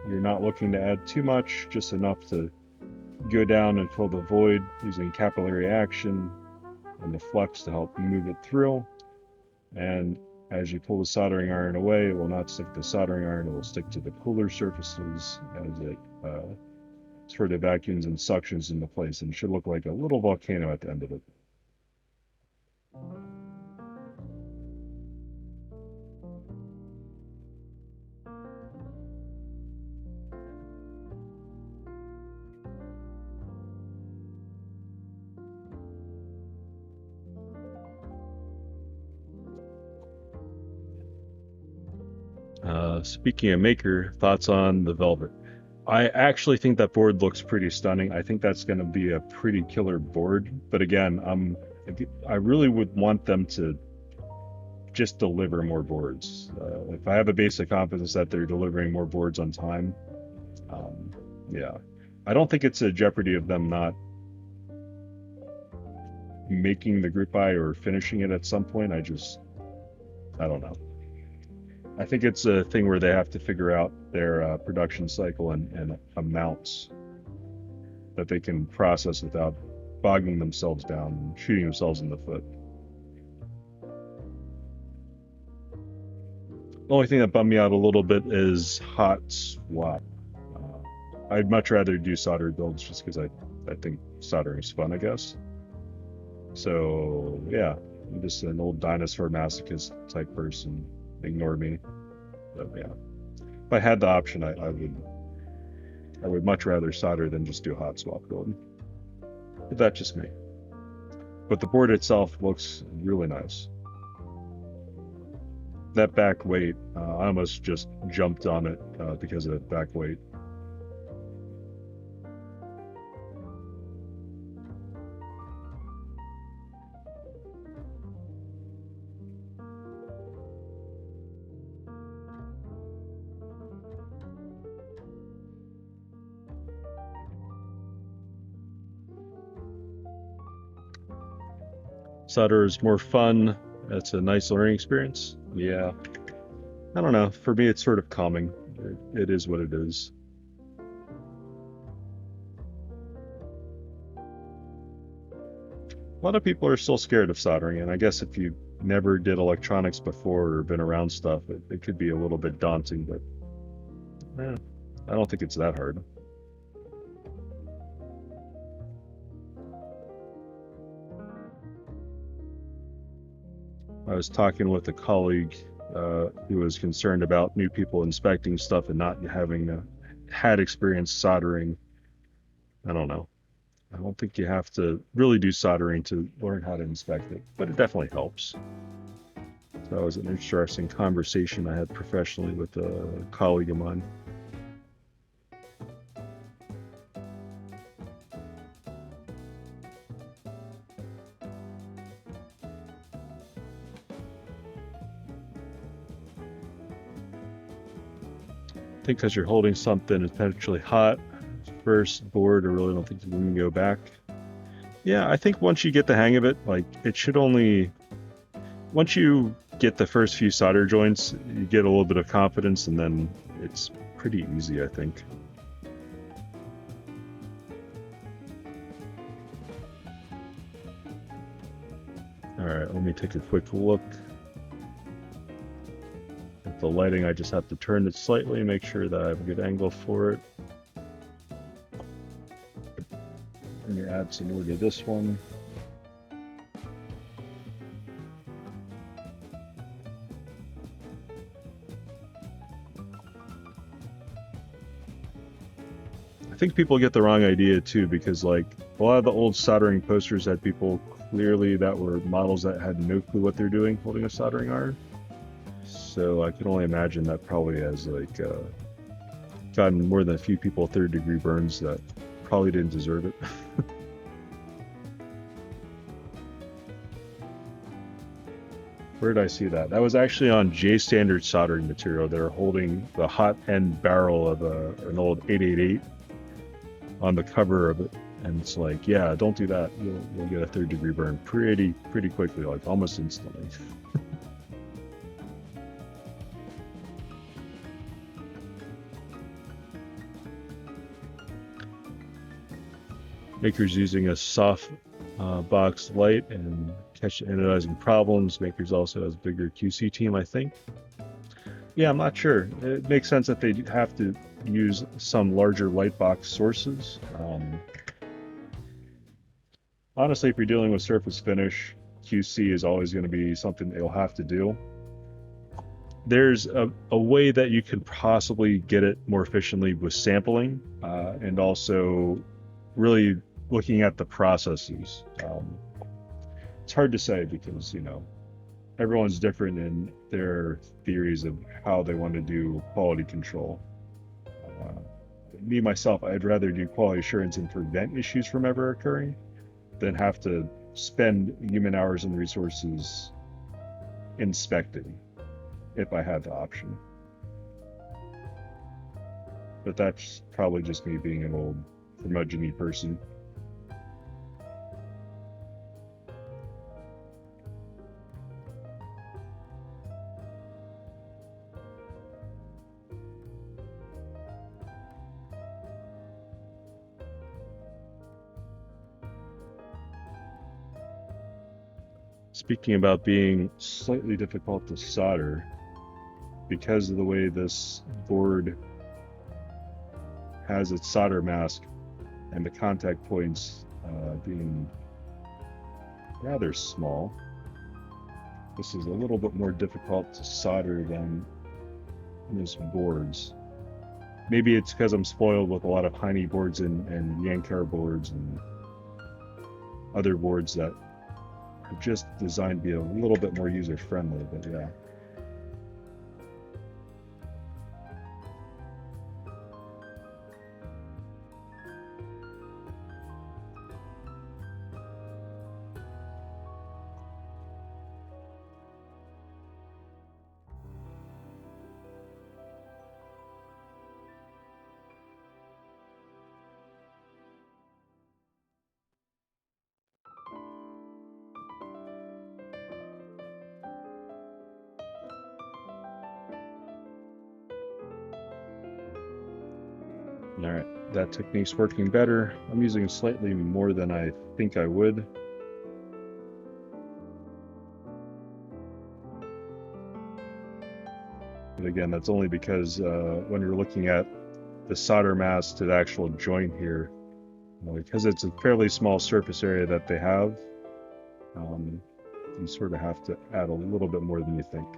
You're not looking to add too much, just enough to go down and fill the void using capillary action and the flux to help move it through. And as you pull the soldering iron away, it will not stick to the soldering iron, it will stick to the cooler surfaces as it sort of vacuums and suctions into place, and it should look like a little volcano at the end of it. Speaking of maker, thoughts on the Velvet? I actually think that board looks pretty stunning. I think that's going to be a pretty killer board. But again, I really would want them to just deliver more boards. If I have a basic confidence that they're delivering more boards on time, yeah. I don't think it's a jeopardy of them not making the group buy or finishing it at some point. I don't know. I think it's a thing where they have to figure out their production cycle and amounts that they can process without bogging themselves down and shooting themselves in the foot. The only thing that bummed me out a little bit is hot swap. I'd much rather do soldered builds just because I think soldering is fun, I guess. So yeah, I'm just an old dinosaur masochist type person. Ignore me. But yeah, if I had the option, I would much rather solder than just do a hot swap build. But that's just me. But the board itself looks really nice. That back weight, I almost just jumped on it because of that back weight. Solder is more fun. It's a nice learning experience. Yeah. I don't know. For me, it's sort of calming. It is what it is. A lot of people are still scared of soldering, and I guess if you never did electronics before or been around stuff, it could be a little bit daunting, but I don't think it's that hard. I was talking with a colleague who was concerned about new people inspecting stuff and not having had experience soldering. I don't know. I don't think you have to really do soldering to learn how to inspect it, but it definitely helps. So that was an interesting conversation I had professionally with a colleague of mine. think because you're holding something that's potentially hot, first board, I really don't think you can go back. Yeah, I think once you get the hang of it, like it should only, once you get the first few solder joints, you get a little bit of confidence and then it's pretty easy, I think. All right, let me take a quick look at the lighting. I just have to turn it slightly, make sure that I have a good angle for it. Let me add some more to this one. I think people get the wrong idea too, because like a lot of the old soldering posters had people clearly that were models that had no clue what they're doing holding a soldering iron. So I can only imagine that probably has like gotten more than a few people third-degree burns that probably didn't deserve it. Where did I see that? That was actually on J Standard soldering material. They're holding the hot end barrel of an old 888 on the cover of it, and it's like, yeah, don't do that. You'll get a third-degree burn pretty quickly, like almost instantly. Makers using a soft box light and catch anodizing problems. Makers also has a bigger QC team, I think. Yeah, I'm not sure. It makes sense that they have to use some larger light box sources. Honestly, if you're dealing with surface finish, QC is always going to be something they'll have to do. There's a way that you can possibly get it more efficiently with sampling and also really looking at the processes. It's hard to say because, you know, everyone's different in their theories of how they want to do quality control. Uh, Me, myself, I'd rather do quality assurance and prevent issues from ever occurring than have to spend human hours and resources inspecting if I had the option. But that's probably just me being an old curmudgeon-y person. Speaking about being slightly difficult to solder, because of the way this board has its solder mask and the contact points being rather small, this is a little bit more difficult to solder than most boards. Maybe it's because I'm spoiled with a lot of Heine boards and Yankar boards and other boards that are just designed to be a little bit more user friendly, but yeah. All right, that technique's working better. I'm using slightly more than I think I would. But again, that's only because when you're looking at the solder mask to the actual joint here, because it's a fairly small surface area that they have, you sort of have to add a little bit more than you think,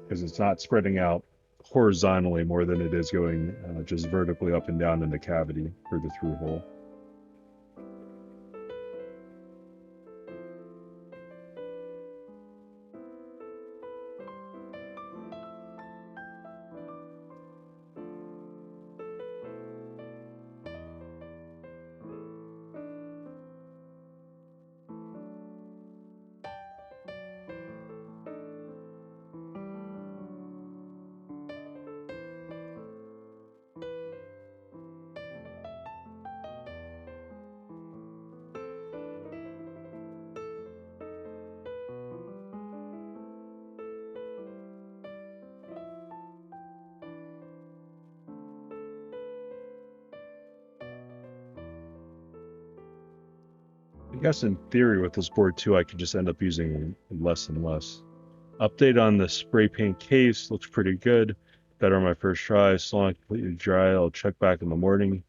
because it's not spreading out horizontally more than it is going just vertically up and down in the cavity for the through hole. I guess in theory with this board too, I could just end up using less and less. Update on the spray paint case, looks pretty good. Better on my first try. Still not completely dry. I'll check back in the morning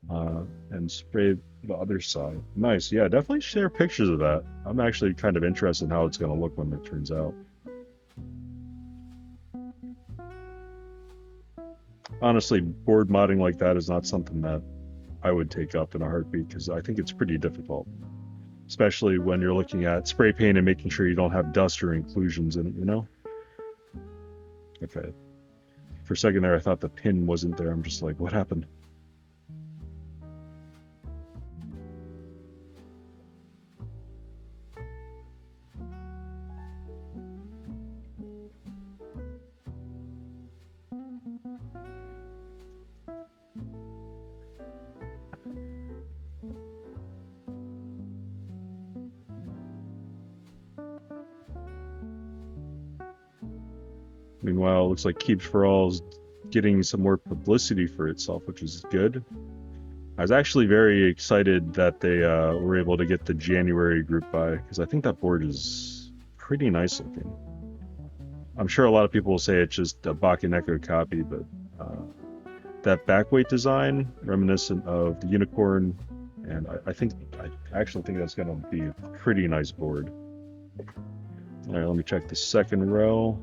and spray the other side. Nice. Yeah, definitely share pictures of that. I'm actually kind of interested in how it's going to look when it turns out. Honestly, board modding like that is not something that I would take up in a heartbeat because I think it's pretty difficult, especially when you're looking at spray paint and making sure you don't have dust or inclusions in it, you know? Okay. For a second there, I thought the pin wasn't there. I'm just like, what happened? Meanwhile, it looks like Keeps for All is getting some more publicity for itself, which is good. I was actually very excited that they were able to get the January group by because I think that board is pretty nice looking. I'm sure a lot of people will say it's just a Bakeneko copy, but that backweight design, reminiscent of the Unicorn, and I actually think that's going to be a pretty nice board. All right, let me check the second row.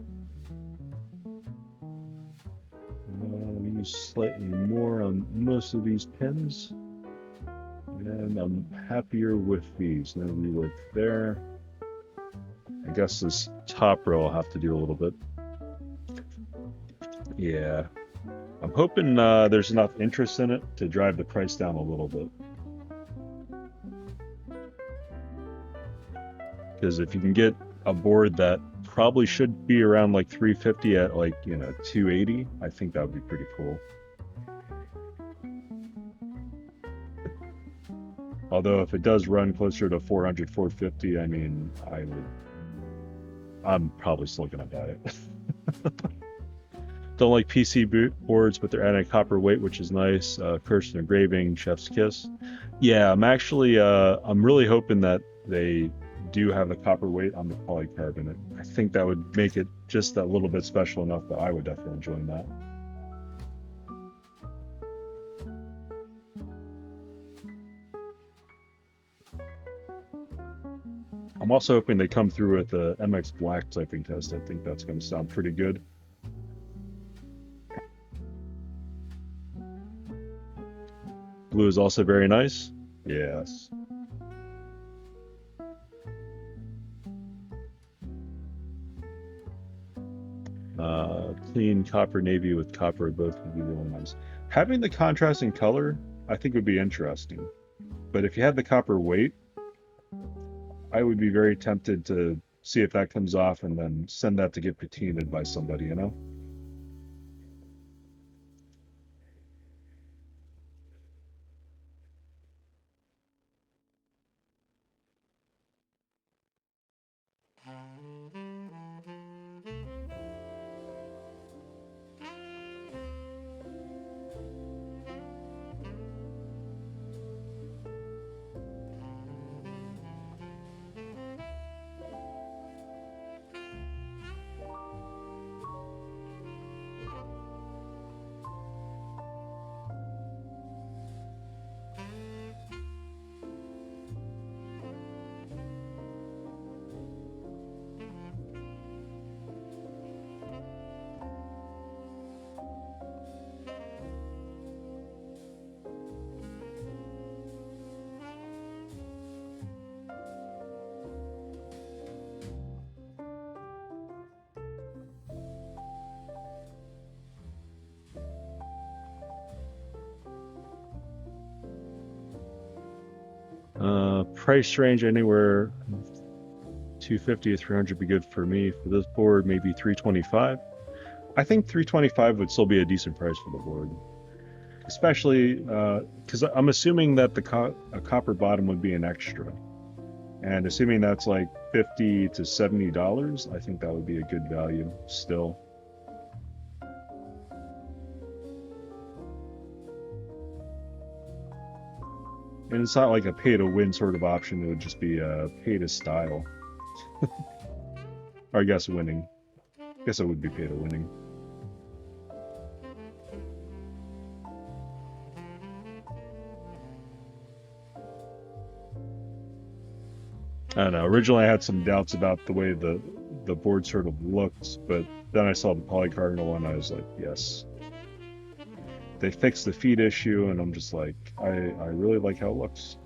Use slightly more on most of these pins, and I'm happier with these. No rework there. I guess this top row I'll have to do a little bit. Yeah, I'm hoping there's enough interest in it to drive the price down a little bit. Because if you can get a board that probably should be around like 350 at like, you know, 280, I think that would be pretty cool. Although if it does run closer to 400, 450, I mean, I'm probably still gonna buy it. Don't like PC boards, but they're adding copper weight, which is nice. Cursed engraving, chef's kiss. Yeah, I'm really hoping that they do have the copper weight on the polycarbonate. I think that would make it just a little bit special enough that I would definitely enjoy that. I'm also hoping they come through with the MX Black typing test. I think that's going to sound pretty good. Blue is also very nice. Yes. Clean copper navy with copper both would be really nice. Having the contrast in color, I think would be interesting. But if you had the copper weight, I would be very tempted to see if that comes off and then send that to get patinaed by somebody, you know? Price range anywhere 250 to 300 be good for me. For this board, maybe 325. I think 325 would still be a decent price for the board, especially because I'm assuming that a copper bottom would be an extra, and assuming that's like $50 to $70, I think that would be a good value still. And it's not like a pay to win sort of option. It would just be a pay to style. Or I guess winning. I guess it would be pay to winning. I don't know. Originally, I had some doubts about the way the board sort of looked, but then I saw the polycardinal and I was like, yes. They fixed the feed issue, and I'm just like, I really like how it looks.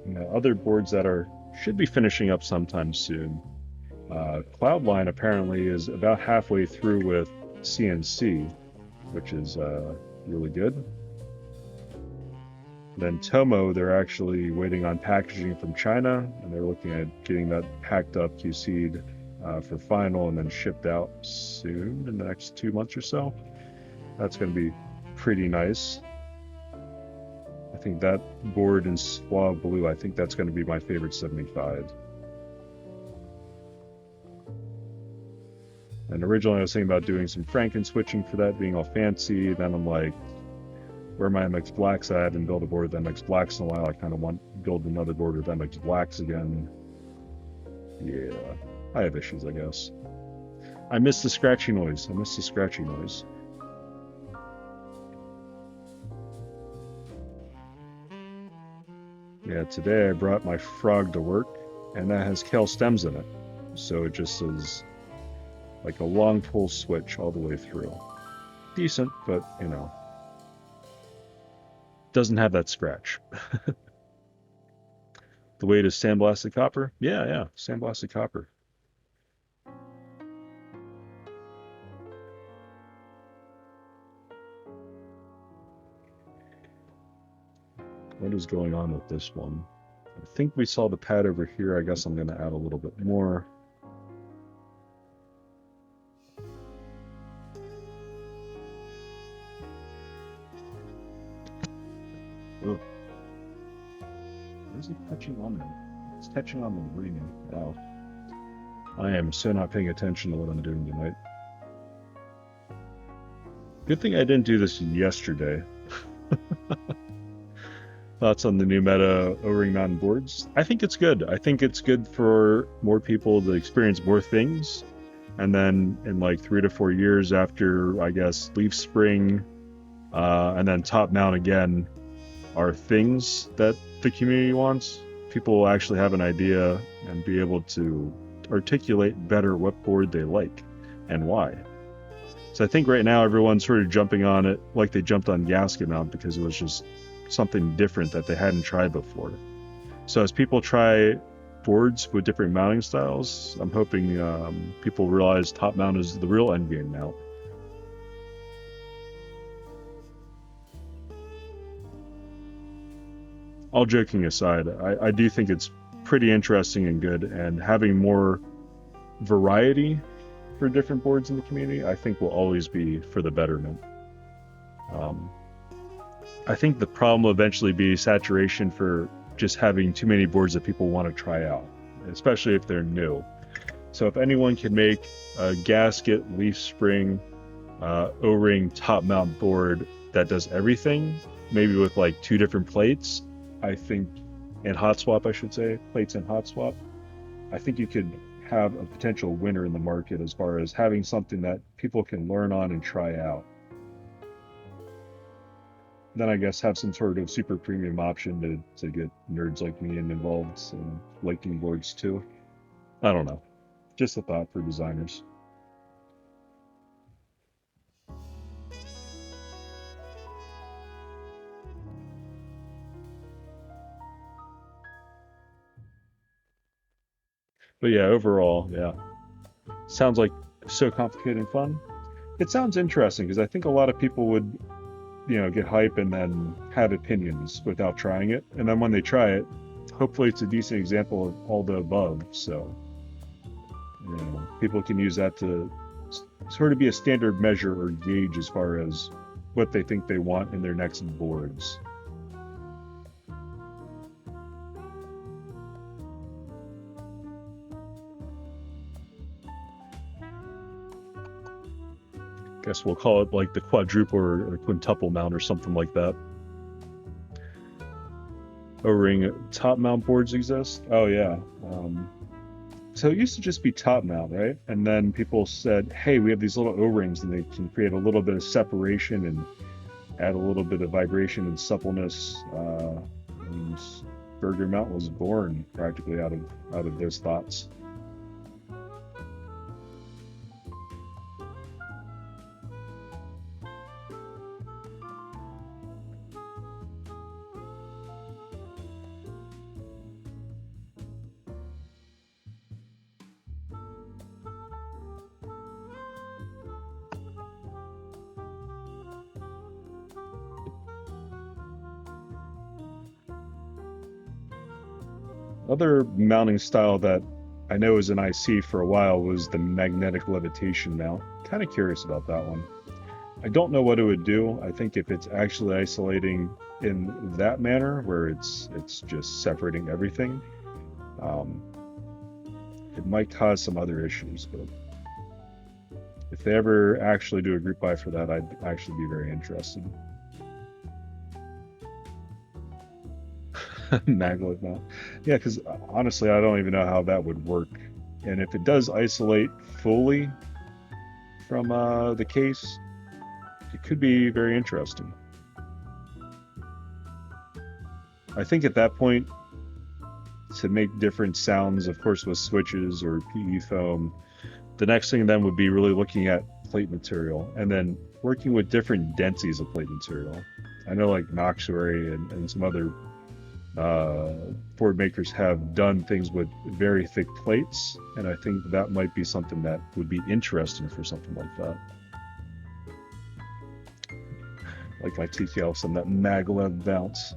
You know, other boards that should be finishing up sometime soon. Cloudline apparently is about halfway through with CNC, which is really good. Then Tomo, they're actually waiting on packaging from China, and they're looking at getting that packed up, QC'd for final, and then shipped out soon in the next 2 months or so. That's going to be pretty nice. I think that board in Suave Blue, I think that's going to be my favorite 75. And originally I was thinking about doing some Franken switching for that, being all fancy. Then I'm like, where are my MX Blacks at? I haven't built a board with MX Blacks in a while. I kind of want to build another board with MX Blacks again. Yeah, I have issues, I guess. I miss the scratchy noise. Yeah, today I brought my frog to work, and that has kale stems in it. So it just is like a long pull switch all the way through. Decent, but you know, doesn't have that scratch. The weight is sandblasted copper? Yeah, sandblasted copper. What is going on with this one? I think we saw the pad over here. I guess I'm going to add a little bit more. Ugh. What is it touching on there? It's touching on the ring. Wow. I am so not paying attention to what I'm doing tonight. Good thing I didn't do this yesterday. Thoughts on the new meta O-ring mountain boards? I think it's good. I think it's good for more people to experience more things. And then in like 3 to 4 years after, I guess, Leaf Spring, and then Top Mount again are things that the community wants. People will actually have an idea and be able to articulate better what board they like and why. So I think right now everyone's sort of jumping on it like they jumped on Gasket Mount because it was just something different that they hadn't tried before. So as people try boards with different mounting styles, I'm hoping people realize Top Mount is the real end game now. All joking aside, I do think it's pretty interesting and good, and having more variety for different boards in the community, I think will always be for the betterment. I think the problem will eventually be saturation for just having too many boards that people want to try out, especially if they're new. So if anyone can make a gasket, leaf spring, O-ring top mount board that does everything, maybe with like 2 different plates, I think, and hot swap, I should say, plates and hot swap, I think you could have a potential winner in the market as far as having something that people can learn on and try out. Then I guess have some sort of super premium option to get nerds like me involved in liking boards too. I don't know. Just a thought for designers. But yeah, overall, yeah. Sounds like so complicated and fun. It sounds interesting because I think a lot of people would, get hype and then have opinions without trying it. And then when they try it, hopefully it's a decent example of all the above. So, people can use that to sort of be a standard measure or gauge as far as what they think they want in their next boards. Guess we'll call it like the quadruple or quintuple mount or something like that. O-ring top mount boards exist? Oh yeah. So it used to just be top mount, right? And then people said, hey, we have these little O-rings and they can create a little bit of separation and add a little bit of vibration and suppleness. And Burger Mount was born practically out of those thoughts. Other mounting style that I know is an IC for a while was the magnetic levitation mount. Kind of curious about that one. I don't know what it would do. I think if it's actually isolating in that manner, where it's just separating everything, it might cause some other issues. But if they ever actually do a group buy for that, I'd actually be very interested. Maglev mount. Yeah, because honestly, I don't even know how that would work. And if it does isolate fully from the case, it could be very interesting. I think at that point, to make different sounds, of course, with switches or PE foam, the next thing then would be really looking at plate material and then working with different densities of plate material. I know like Noxuary and some other board makers have done things with very thick plates, and I think that might be something that would be interesting for something like that. Like my TKLs and that maglev bounce.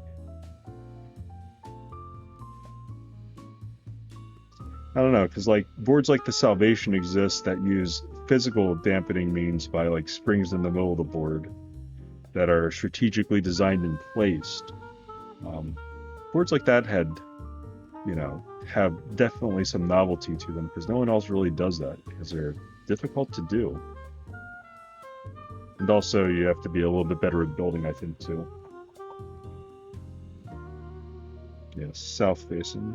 I don't know, because like boards like the Salvation exist that use physical dampening means by like springs in the middle of the board that are strategically designed and placed. Boards like that have definitely some novelty to them because no one else really does that because they're difficult to do. And also you have to be a little bit better at building, I think, too. Yeah, south facing.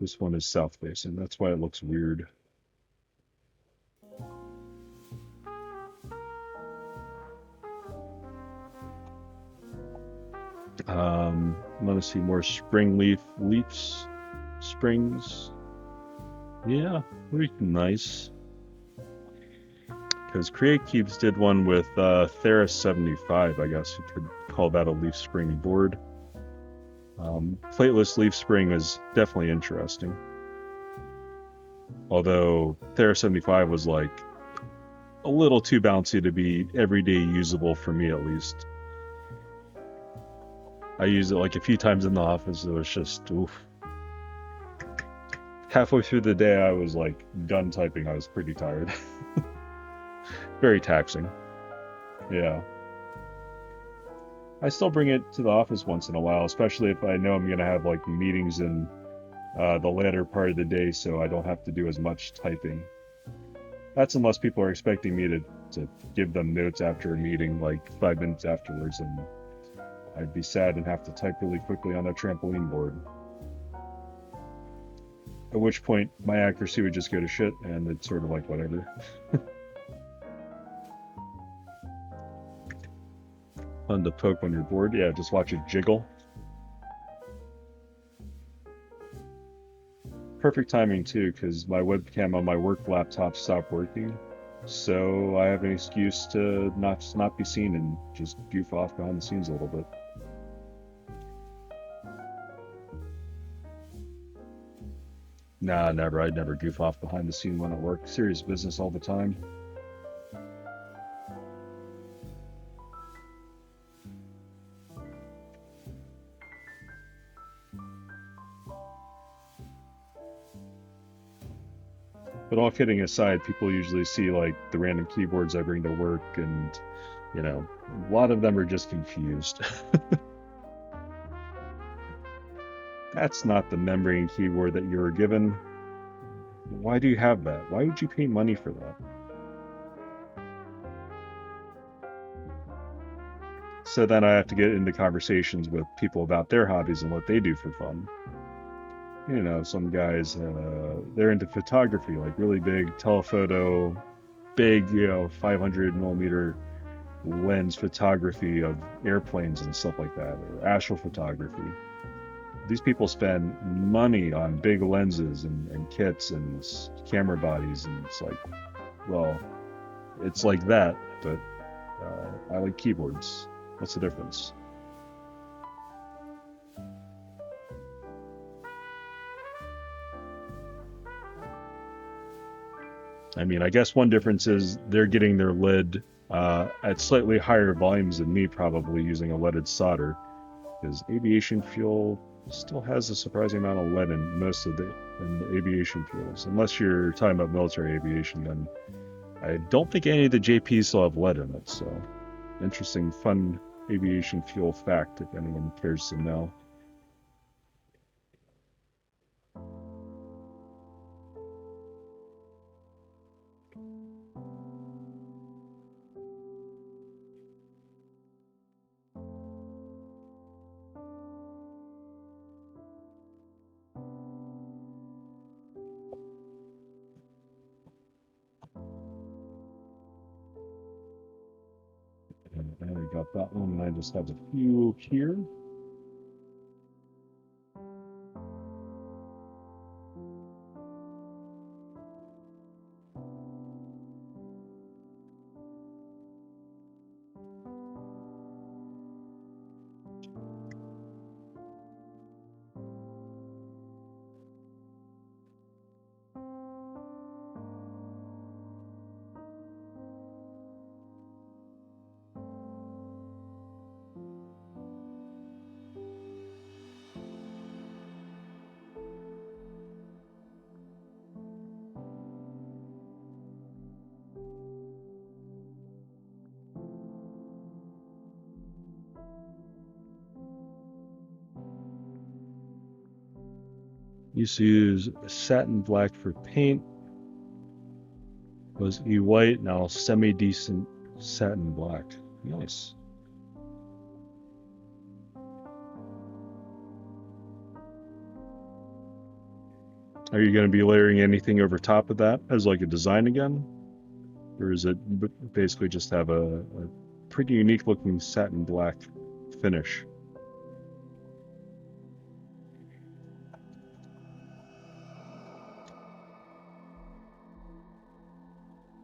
This one is south facing, that's why it looks weird. I want to see more spring leaves, springs. Yeah, pretty nice. Because Create Cubes did one with Theris 75, I guess you could call that a leaf spring board. Plateless leaf spring is definitely interesting. Although Theris 75 was like a little too bouncy to be everyday usable for me, at least. I used it like a few times in the office. It was just, oof. Halfway through the day, I was like done typing. I was pretty tired. Very taxing. Yeah. I still bring it to the office once in a while, especially if I know I'm going to have like meetings in the latter part of the day, so I don't have to do as much typing. That's unless people are expecting me to give them notes after a meeting, like 5 minutes afterwards, and I'd be sad and have to type really quickly on a trampoline board. At which point, my accuracy would just go to shit, and it's sort of like whatever. Fun to poke on your board. Yeah, just watch it jiggle. Perfect timing too, because my webcam on my work laptop stopped working, so I have an excuse to not be seen and just goof off behind the scenes a little bit. Nah, never. I'd never goof off behind the scene when at work. Serious business all the time. But all kidding aside, people usually see like the random keyboards I bring to work, and a lot of them are just confused. That's not the membrane keyboard that you were given. Why do you have that? Why would you pay money for that? So then I have to get into conversations with people about their hobbies and what they do for fun. You know, some guys, they're into photography, like really big telephoto, big, 500 millimeter lens photography of airplanes and stuff like that, or astrophotography. These people spend money on big lenses and kits and camera bodies, and it's like, well, it's like that, but I like keyboards. What's the difference? I mean, I guess one difference is they're getting their lead at slightly higher volumes than me, probably using a leaded solder, because aviation fuel still has a surprising amount of lead in most of the aviation fuels. Unless you're talking about military aviation, then I don't think any of the JPs still have lead in it. So, interesting, fun aviation fuel fact if anyone cares to know. And I got that one, and I just have a few here. Used to use satin black for paint. Was e-white, now semi-decent satin black. Nice. Are you going to be layering anything over top of that as like a design again? Or is it basically just have a pretty unique looking satin black finish?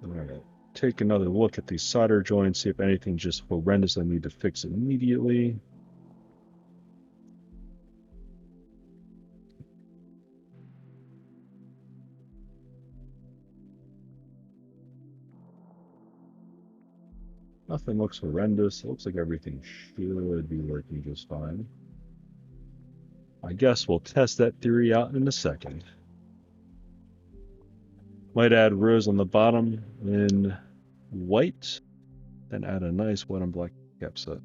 All right. Take another look at these solder joints, see if anything's just horrendous I need to fix immediately. Nothing looks horrendous. It looks like everything should be working just fine. I guess we'll test that theory out in a second. Might add rows on the bottom in white, then add a nice white and black cap set.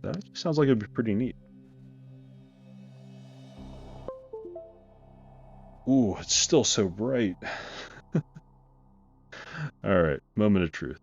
That actually sounds like it'd be pretty neat. Ooh, it's still so bright. All right, moment of truth.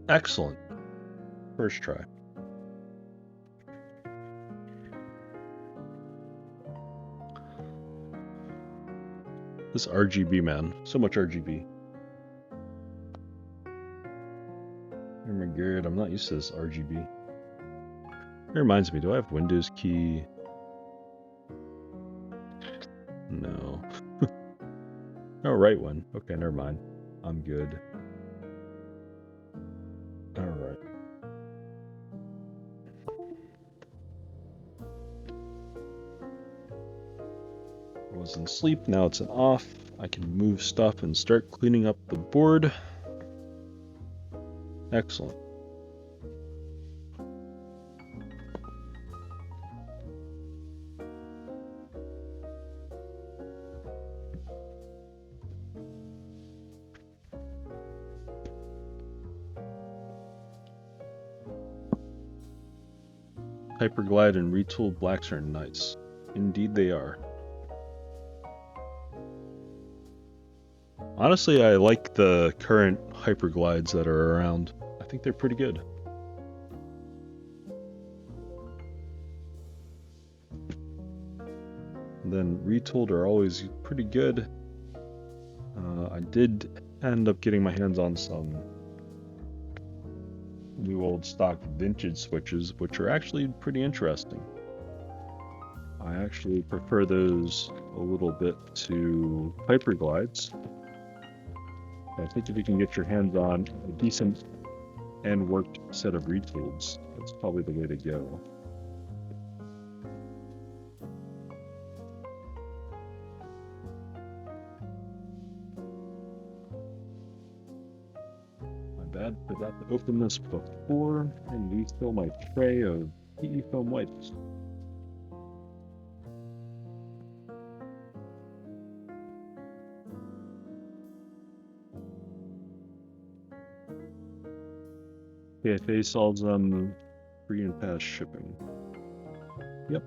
Excellent. First try. This RGB, man. So much RGB. Oh my god, I'm not used to this RGB. It reminds me, do I have Windows key? No. Oh, right one. Okay, never mind. I'm good. was in sleep, now it's an off. I can move stuff and start cleaning up the board. Excellent. Hyperglide and retooled blacks are nice. Indeed they are. Honestly, I like the current hyperglides that are around. I think they're pretty good. And then retooled are always pretty good. I did end up getting my hands on some new old stock vintage switches, which are actually pretty interesting. I actually prefer those a little bit to hyperglides. I think if you can get your hands on a decent and worked set of retools, that's probably the way to go. My bad, forgot to open this before and refill my tray of PE foam wipes. KFA sells them free and fast shipping. Yep.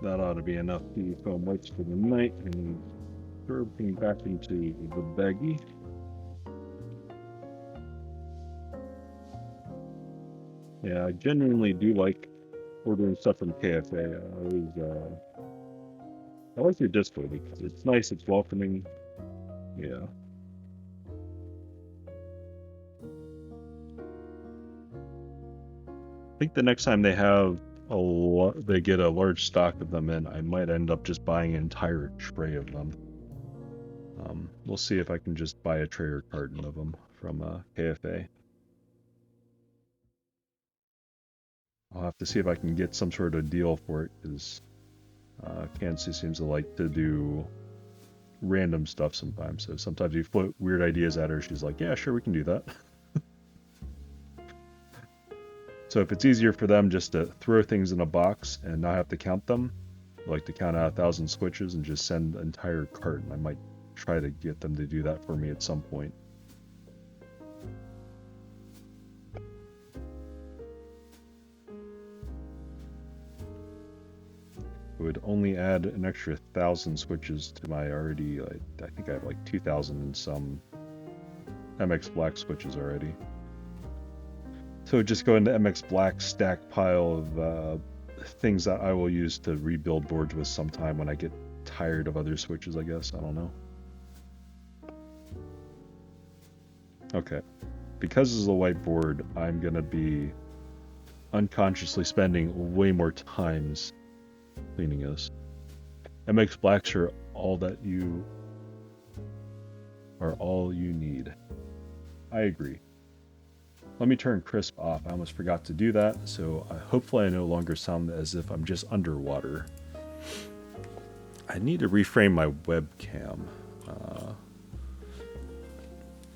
That ought to be enough PE foam wipes for the night, and throw everything back into the baggie. Yeah, I genuinely do like ordering stuff from KFA. I like your display because it's nice, it's welcoming. Yeah. I think the next time they have they get a large stock of them in, I might end up just buying an entire tray of them. We'll see if I can just buy a tray or carton of them from KFA. I'll have to see if I can get some sort of deal for it, because Kansi seems to like to do random stuff sometimes. So sometimes you float weird ideas at her, she's like, yeah, sure, we can do that. So if it's easier for them just to throw things in a box and not have to count them, like to count out 1,000 switches and just send an entire carton, I might try to get them to do that for me at some point. It would only add an extra 1,000 switches to my already, I think I have like 2,000 and some MX Black switches already. So just go into MX Black stack pile of things that I will use to rebuild boards with sometime when I get tired of other switches, I guess. I don't know. Okay. Because this is a whiteboard, I'm going to be unconsciously spending way more times cleaning this. MX Blacks are all you need. I agree. Let me turn crisp off. I almost forgot to do that, so hopefully I no longer sound as if I'm just underwater. I need to reframe my webcam.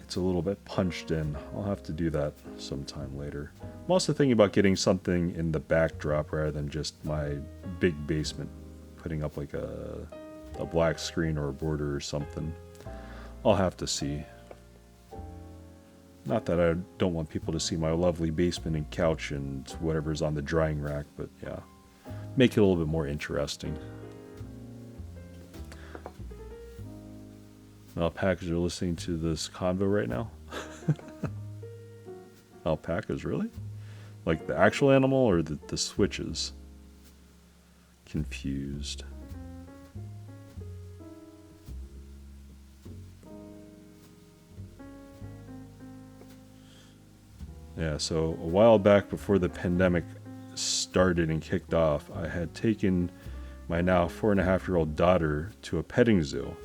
It's a little bit punched in. I'll have to do that sometime later. I'm also thinking about getting something in the backdrop rather than just my big basement, putting up like a black screen or a border or something. I'll have to see. Not that I don't want people to see my lovely basement and couch and whatever's on the drying rack, but yeah, make it a little bit more interesting. Alpacas are listening to this convo right now. Alpacas, really? Like the actual animal or the switches? Confused. Yeah, so a while back before the pandemic started and kicked off, I had taken my now 4.5-year-old daughter to a petting zoo,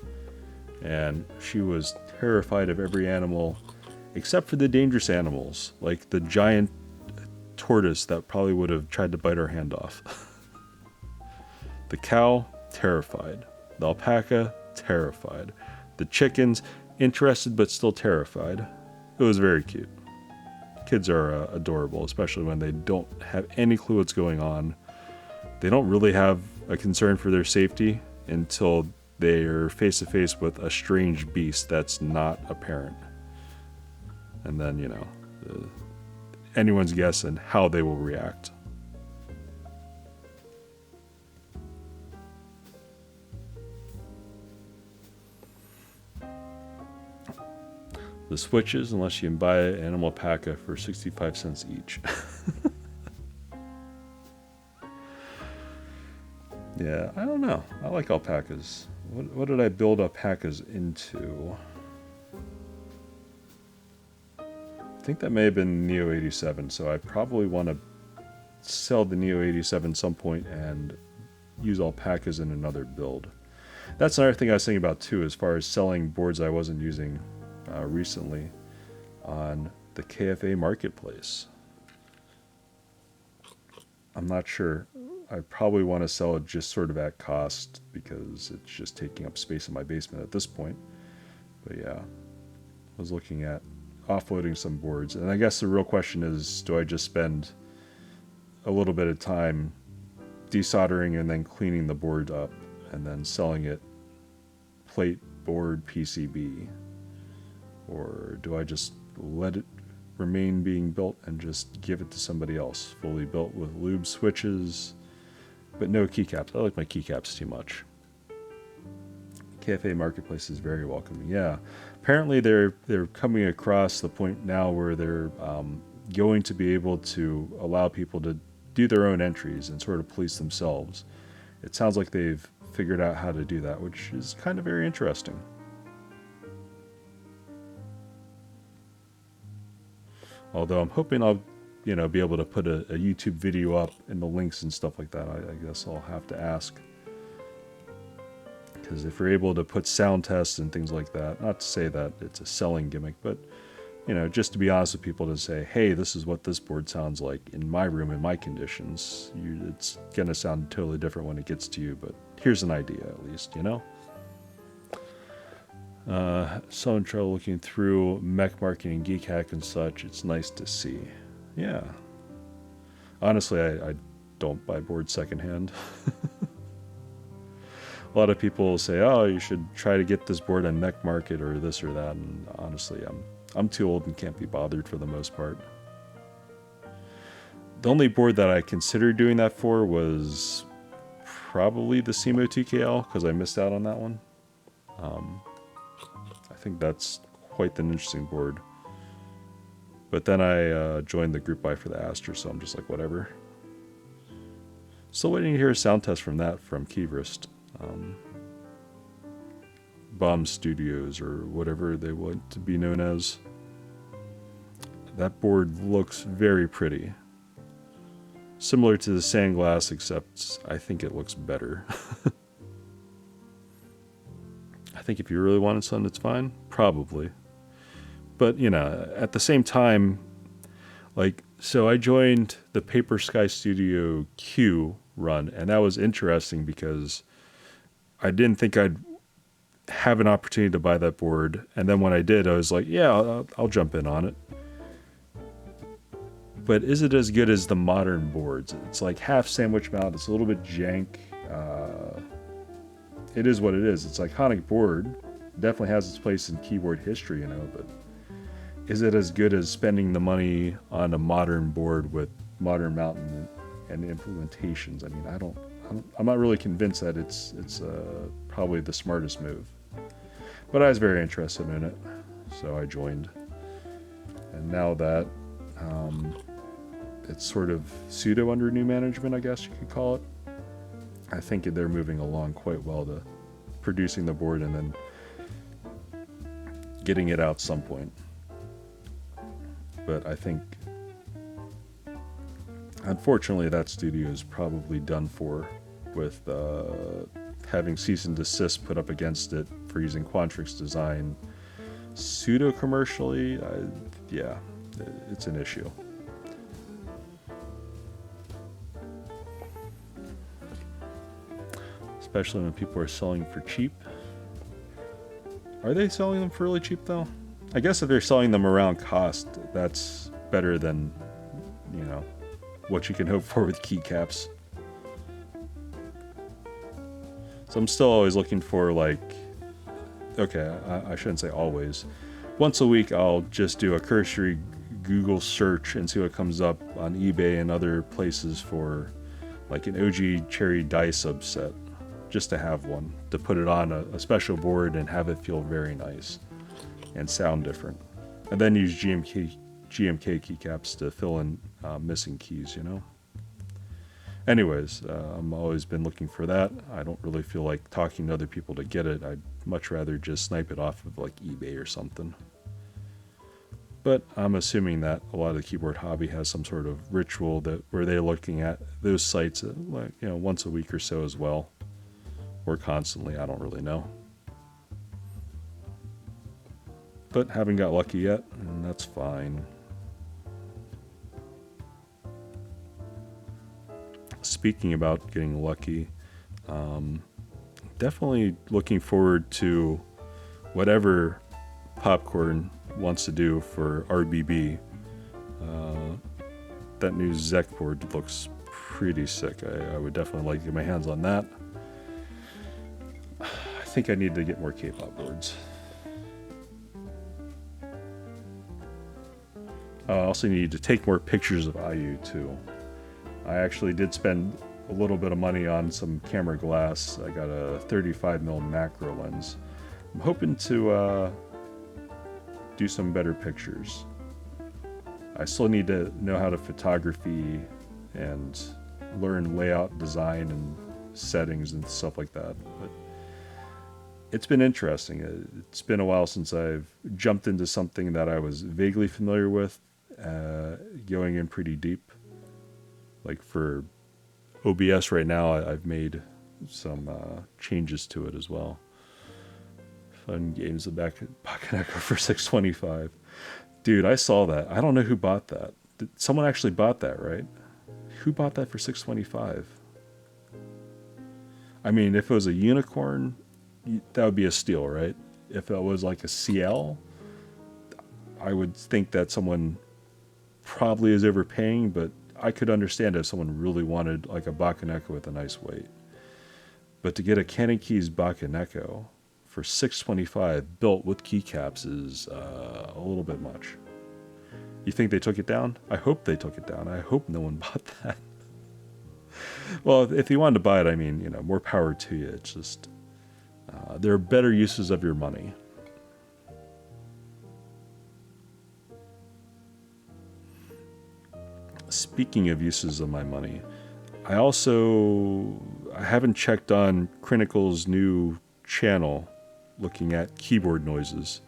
and she was terrified of every animal except for the dangerous animals, like the giant tortoise that probably would have tried to bite her hand off. The cow, terrified. The alpaca, terrified. The chickens, interested but still terrified. It was very cute. Kids are adorable, especially when they don't have any clue what's going on. They don't really have a concern for their safety until they're face to face with a strange beast that's not a parent. And then, you know, anyone's guessing how they will react. The switches, unless you can buy an animal alpaca for 65 cents each. Yeah, I don't know. I like alpacas. What did I build alpacas into? I think that may have been Neo87, so I probably want to sell the Neo87 at some point and use alpacas in another build. That's another thing I was thinking about too, as far as selling boards I wasn't using recently on the KFA marketplace. I'm not sure. I probably want to sell it just sort of at cost because it's just taking up space in my basement at this point. But yeah, I was looking at offloading some boards, and I guess the real question is, do I just spend a little bit of time desoldering and then cleaning the board up and then selling it plate, board, PCB? Or do I just let it remain being built and just give it to somebody else, fully built with lube switches, but no keycaps? I like my keycaps too much. KFA Marketplace is very welcoming. Yeah, apparently they're coming across the point now where they're going to be able to allow people to do their own entries and sort of police themselves. It sounds like they've figured out how to do that, which is kind of very interesting. Although I'm hoping I'll, be able to put a YouTube video up and the links and stuff like that. I guess I'll have to ask. Because if we're able to put sound tests and things like that, not to say that it's a selling gimmick, but, just to be honest with people, to say, hey, this is what this board sounds like in my room, in my conditions. It's going to sound totally different when it gets to you, but here's an idea at least, So in trouble looking through mech marketing, geek hack and such. It's nice to see. Yeah. Honestly, I don't buy boards secondhand. A lot of people say, oh, you should try to get this board on Mech Market or this or that. And honestly, I'm too old and can't be bothered for the most part. The only board that I considered doing that for was probably the CMO TKL, because I missed out on that one. I think that's quite an interesting board. But then I joined the group buy for the Aster, so I'm just like, whatever. Still waiting to hear a sound test from that from Keyvrist. Bomb Studios, or whatever they want to be known as. That board looks very pretty. Similar to the Sandglass, except I think it looks better. I think if you really wanted something, it's fine. Probably. But, at the same time, so I joined the Paper Sky Studio Q run, and that was interesting because I didn't think I'd have an opportunity to buy that board. And then when I did, I was like, yeah, I'll jump in on it. But is it as good as the modern boards? It's like half sandwich mount. It's a little bit jank. It is what it is. It's iconic board. Definitely has its place in keyboard history, but is it as good as spending the money on a modern board with modern mount and implementations? I mean, I'm not really convinced that it's probably the smartest move. But I was very interested in it, so I joined. And now that it's sort of pseudo under new management, I guess you could call it, I think they're moving along quite well to producing the board and then getting it out some point. But I think Unfortunately, that studio is probably done for with having cease and desist put up against it for using Quantrix design pseudo-commercially. Yeah, it's an issue. Especially when people are selling for cheap. Are they selling them for really cheap though? I guess if they're selling them around cost, that's better than, you know, what you can hope for with keycaps. So I'm still always looking for, like, okay, I shouldn't say always. Once a week I'll just do a cursory Google search and see what comes up on eBay and other places for like an OG Cherry die subset, just to have one, to put it on a special board and have it feel very nice and sound different. And then use GMK keycaps to fill in missing keys, you know? Anyways, I've always been looking for that. I don't really feel like talking to other people to get it. I'd much rather just snipe it off of like eBay or something. But I'm assuming that a lot of the keyboard hobby has some sort of ritual that where they're looking at those sites, like, you know, once a week or so as well, or constantly. I don't really know. But haven't got lucky yet, and that's fine. Speaking about getting lucky, definitely looking forward to whatever Popcorn wants to do for RBB. That new Zek board looks pretty sick. I would definitely like to get my hands on that. I think I need to get more K-pop boards. I also need to take more pictures of IU too. I actually did spend a little bit of money on some camera glass. I got a 35mm macro lens. I'm hoping to do some better pictures. I still need to know how to photography and learn layout design and settings and stuff like that. But it's been interesting. It's been a while since I've jumped into something that I was vaguely familiar with, going in pretty deep. Like for OBS right now, I've made some changes to it as well. Fun games of Bakaneko for $6.25. Dude, I saw that. I don't know who bought that. Someone actually bought that, right? Who bought that for $6.25? I mean, if it was a unicorn, that would be a steal, right? If it was like a CL, I would think that someone probably is overpaying, but I could understand if someone really wanted like a Bakaneko with a nice weight. But to get a Canon Keys Bakaneko for $6.25 built with keycaps is a little bit much. You think they took it down? I hope they took it down. I hope no one bought that. Well, if you wanted to buy it, I mean, you know, more power to you. It's just there are better uses of your money. Speaking of uses of my money, I haven't checked on Crinical's new channel looking at keyboard noises.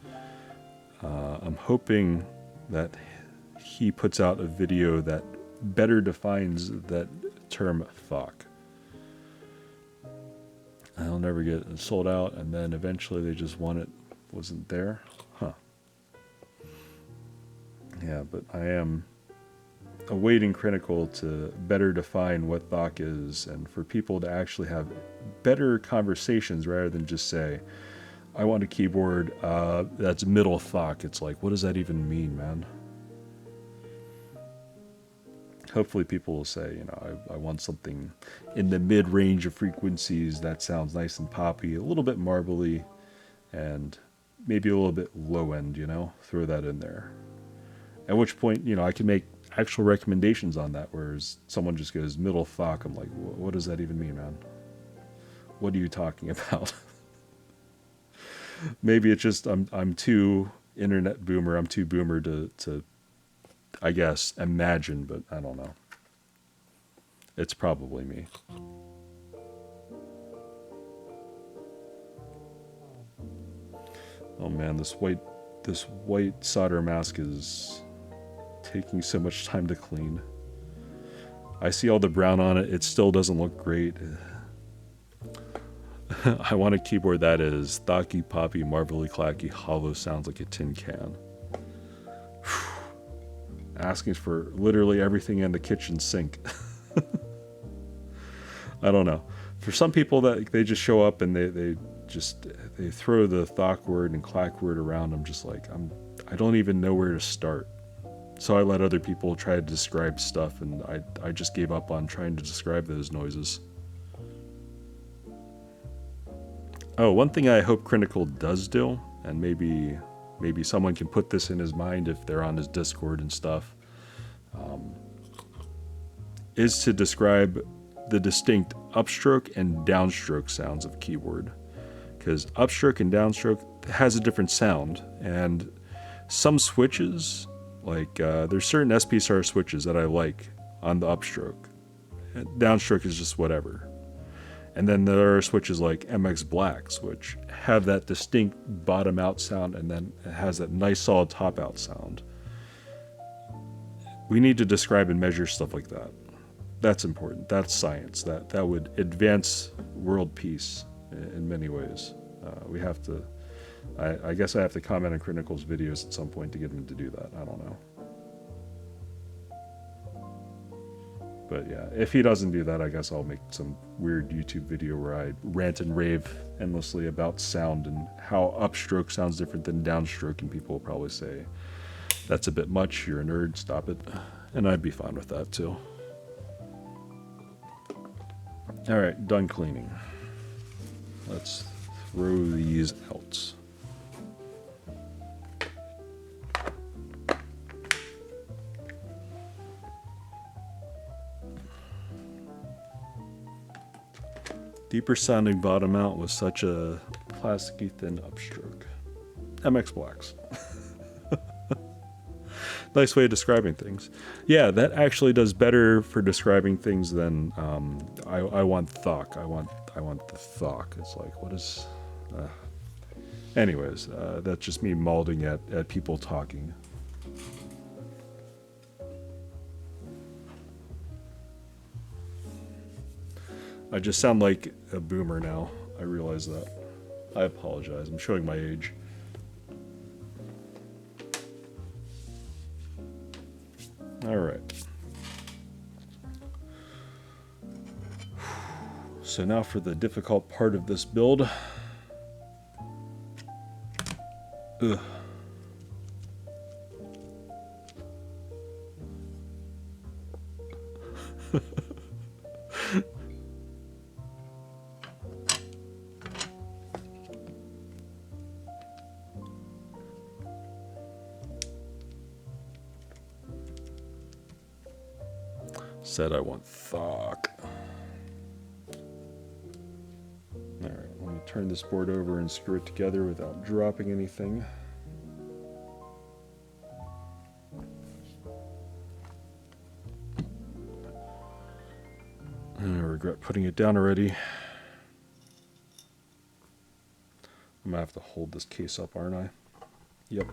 I'm hoping that he puts out a video that better defines that term fuck. I'll never get it sold out, and then eventually they just want it wasn't there. Huh. Yeah, but I am awaiting Critical to better define what thok is, and for people to actually have better conversations rather than just say, I want a keyboard that's middle thok. It's like, what does that even mean, man? Hopefully people will say, you know, I want something in the mid-range of frequencies that sounds nice and poppy, a little bit marbly, and maybe a little bit low-end, you know? Throw that in there. At which point, you know, I can make actual recommendations on that, whereas someone just goes middle thok. I'm like, what does that even mean, man? What are you talking about? Maybe it's just I'm too internet boomer. I'm too boomer to I guess imagine, but I don't know. It's probably me. Oh man, this white solder mask is taking so much time to clean. I see all the brown on it. It still doesn't look great. I want a keyboard that is thocky, poppy, marvelly clacky, hollow, sounds like a tin can. Asking for literally everything in the kitchen sink. I don't know. For some people, that they just show up and they throw the thock word and clack word around. I'm just like, I don't even know where to start. So I let other people try to describe stuff, and I just gave up on trying to describe those noises. Oh, one thing I hope Critical does do, and maybe someone can put this in his mind if they're on his Discord and stuff, is to describe the distinct upstroke and downstroke sounds of keyboard. Because upstroke and downstroke has a different sound, and some switches, like there's certain SPSR switches that I like on the upstroke. Downstroke is just whatever. And then there are switches like MX Blacks, which have that distinct bottom out sound, and then it has that nice solid top out sound. We need to describe and measure stuff like that. That's important. That's science. That would advance world peace in many ways. We have to. I guess I have to comment on Critical's videos at some point to get him to do that. I don't know. But yeah, if he doesn't do that, I guess I'll make some weird YouTube video where I rant and rave endlessly about sound and how upstroke sounds different than downstroke, and people will probably say, that's a bit much, you're a nerd, stop it. And I'd be fine with that too. Alright, done cleaning. Let's throw these out. Deeper sounding bottom out with such a plasticky thin upstroke. MX Blacks. Nice way of describing things. Yeah, that actually does better for describing things than I want thock. I want the thock. It's like, what is... Anyways, that's just me mauling at people talking. I just sound like a boomer now. I realize that. I apologize. I'm showing my age. All right. So now for the difficult part of this build. Ugh. Said I want thock. Alright, let me turn this board over and screw it together without dropping anything. And I regret putting it down already. I'm gonna have to hold this case up, aren't I? Yep.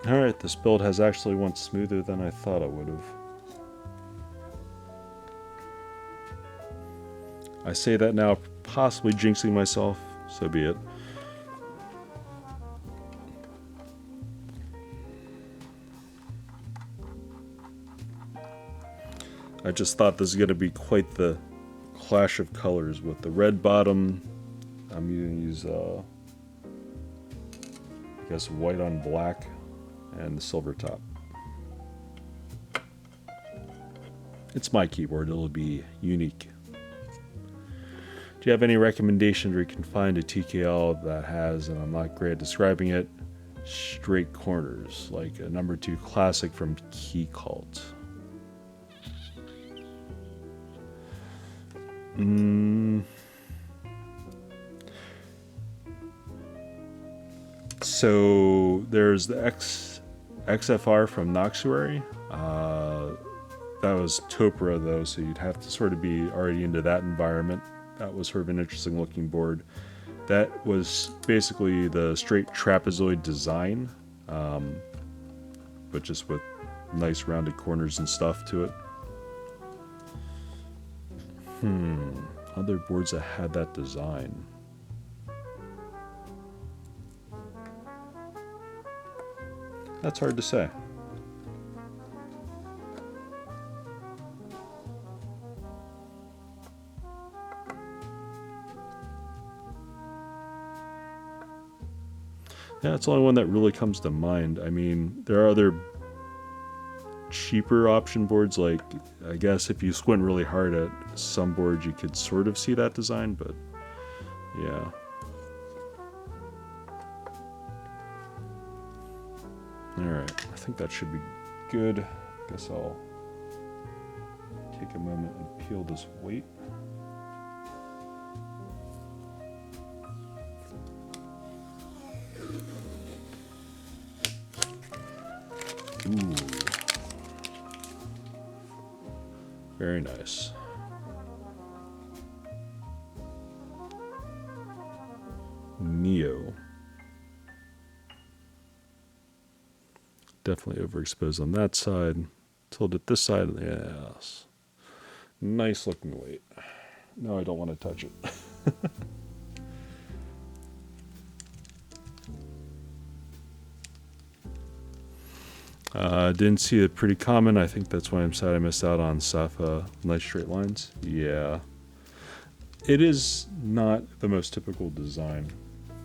Alright, this build has actually went smoother than I thought it would have. I say that now, possibly jinxing myself, so be it. I just thought this was going to be quite the clash of colors with the red bottom. I'm going to use I guess white on black and the silver top. It's my keyboard, it'll be unique. Do you have any recommendations where you can find a TKL that has, and I'm not great at describing it, straight corners, like a number 2 classic from Key Cult? So there's the XFR from Noxuary. That was Topra though, so you'd have to sort of be already into that environment. That was sort of an interesting looking board. That was basically the straight trapezoid design, but just with nice rounded corners and stuff to it. Other boards that had that design. That's hard to say. Yeah, it's the only one that really comes to mind. I mean, there are other cheaper option boards, like, I guess if you squint really hard at some boards, you could sort of see that design, but yeah. Alright, I think that should be good. Guess I'll take a moment and peel this weight. Ooh. Very nice. Neo. Definitely overexposed on that side. Tilted this side. Yes. Nice looking weight. No, I don't want to touch it. Didn't see it pretty common. I think that's why I'm sad I missed out on Safa nice straight lines. Yeah. It is not the most typical design.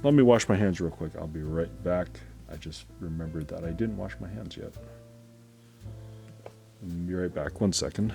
Let me wash my hands real quick. I'll be right back. I just remembered that I didn't wash my hands yet. I'll be right back. 1 second.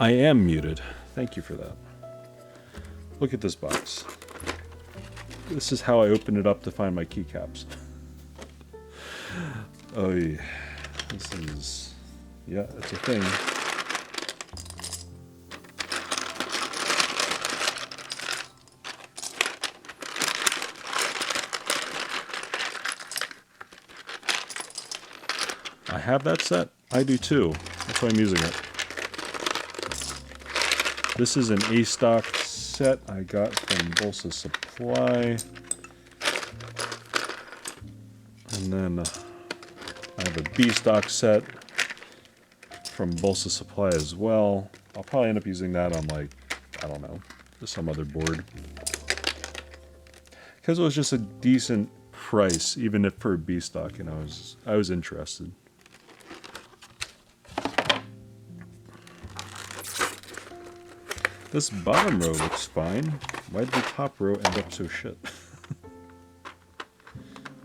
I am muted. Thank you for that. Look at this box. This is how I open it up to find my keycaps. Oh yeah. This is... yeah, it's a thing. I have that set. I do too. That's why I'm using it. This is an A stock set I got from Bolsa Supply. And then I have a B stock set from Bolsa Supply as well. I'll probably end up using that on, like, I don't know, just some other board. Because it was just a decent price, even if for a B stock, and I was interested. This bottom row looks fine. Why did the top row end up so shit?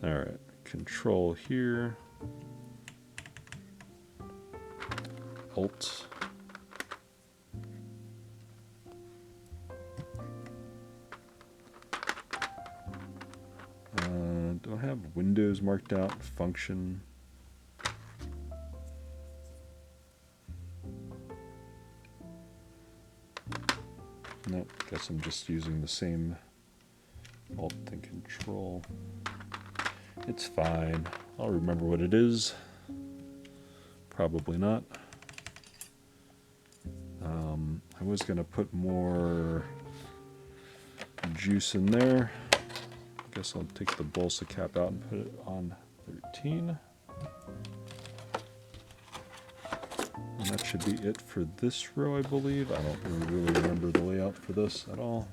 Alright, control here. Alt. Do I have Windows marked out? Function. Nope, guess I'm just using the same Alt and Control. It's fine. I'll remember what it is. Probably not. I was going to put more juice in there. Guess I'll take the Bolsa cap out and put it on 13. And that should be it for this row, I believe. I don't really remember the layout for this at all.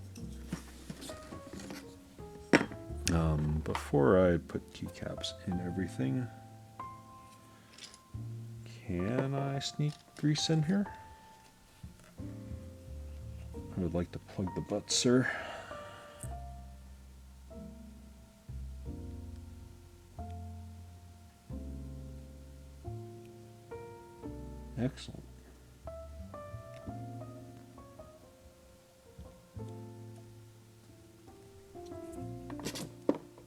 Before I put keycaps in everything, can I sneak grease in here? I would like to plug the butt, sir. Excellent.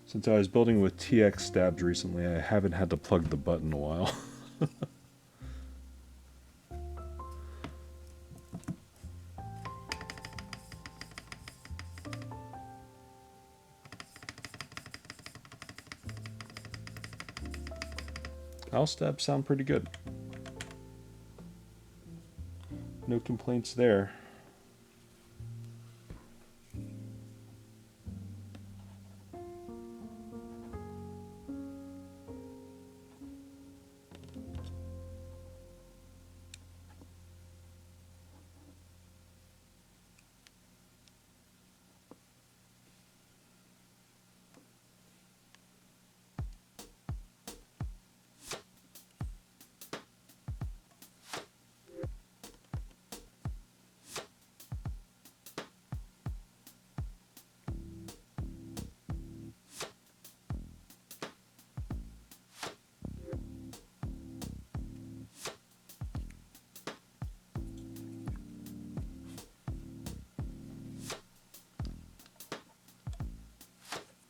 Since I was building with TX stabs recently, I haven't had to plug the butt in a while. Owl stabs sound pretty good. No complaints there.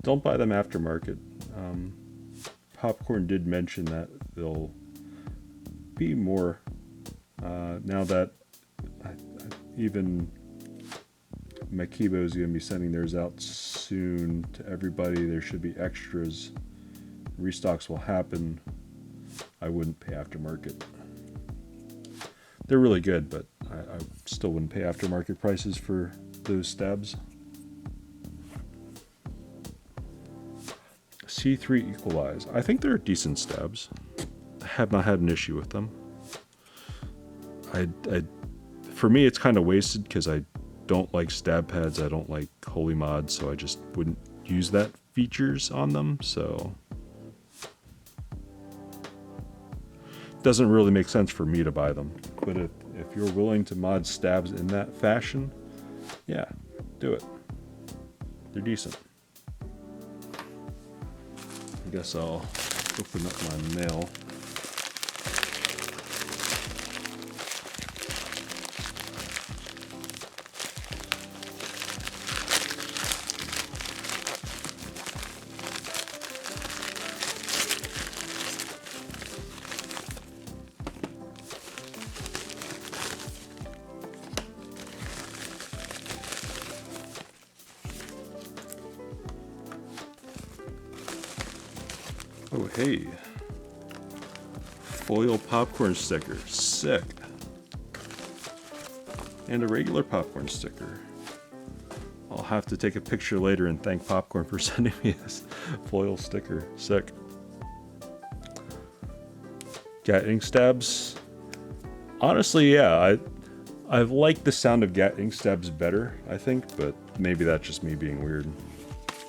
Don't buy them aftermarket. Popcorn did mention that they'll be more now that even Makibo is going to be sending theirs out soon to everybody. There should be extras. Restocks will happen. I wouldn't pay aftermarket. They're really good, but I still wouldn't pay aftermarket prices for those stabs. C3 Equalize. I think they're decent stabs. I have not had an issue with them. For me, it's kind of wasted because I don't like stab pads. I don't like holy mods, so I just wouldn't use that features on them. So it doesn't really make sense for me to buy them. But if you're willing to mod stabs in that fashion, yeah, do it. They're decent. I guess I'll open up my mail. Oh, hey. Foil popcorn sticker. Sick. And a regular popcorn sticker. I'll have to take a picture later and thank Popcorn for sending me this foil sticker. Sick. Gat ink stabs. Honestly, yeah, I've liked the sound of Gat ink stabs better, I think, but maybe that's just me being weird.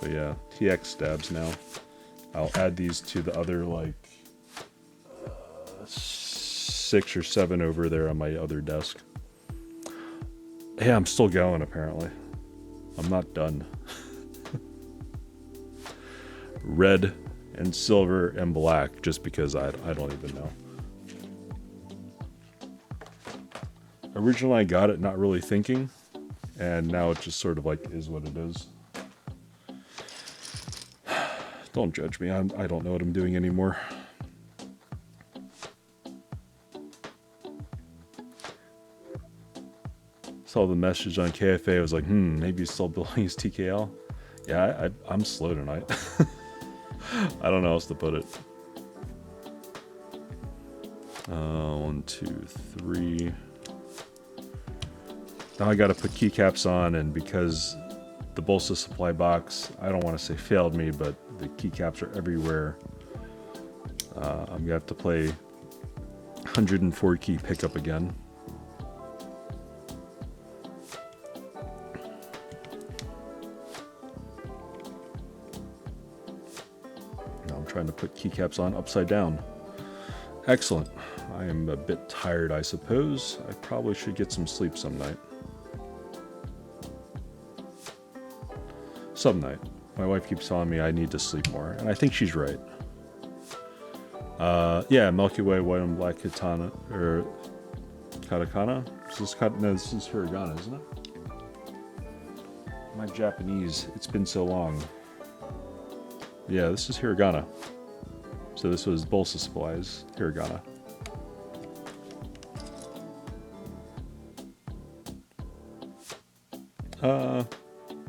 But yeah, TX stabs now. I'll add these to the other, like, 6 or 7 over there on my other desk. Yeah, I'm still going, apparently. I'm not done. Red and silver and black, just because I don't even know. Originally I got it not really thinking, and now it just sort of like is what it is. Don't judge me, I don't know what I'm doing anymore. Saw the message on KFA, I was like, maybe he's still building his TKL. Yeah, I'm slow tonight. I don't know how else to put it. 1, 2, 3. Now I gotta put keycaps on, and because the Bolsa supply box, I don't want to say failed me, but the keycaps are everywhere. I'm gonna have to play 104 key pickup again. Now I'm trying to put keycaps on upside down. Excellent. I am a bit tired, I suppose. I probably should get some sleep some night. Some night. My wife keeps telling me I need to sleep more, and I think she's right. Yeah, Milky Way, white and black katana, or katakana? No, this is hiragana, isn't it? My Japanese, it's been so long. Yeah, this is hiragana. So this was Bolsa Supplies, hiragana.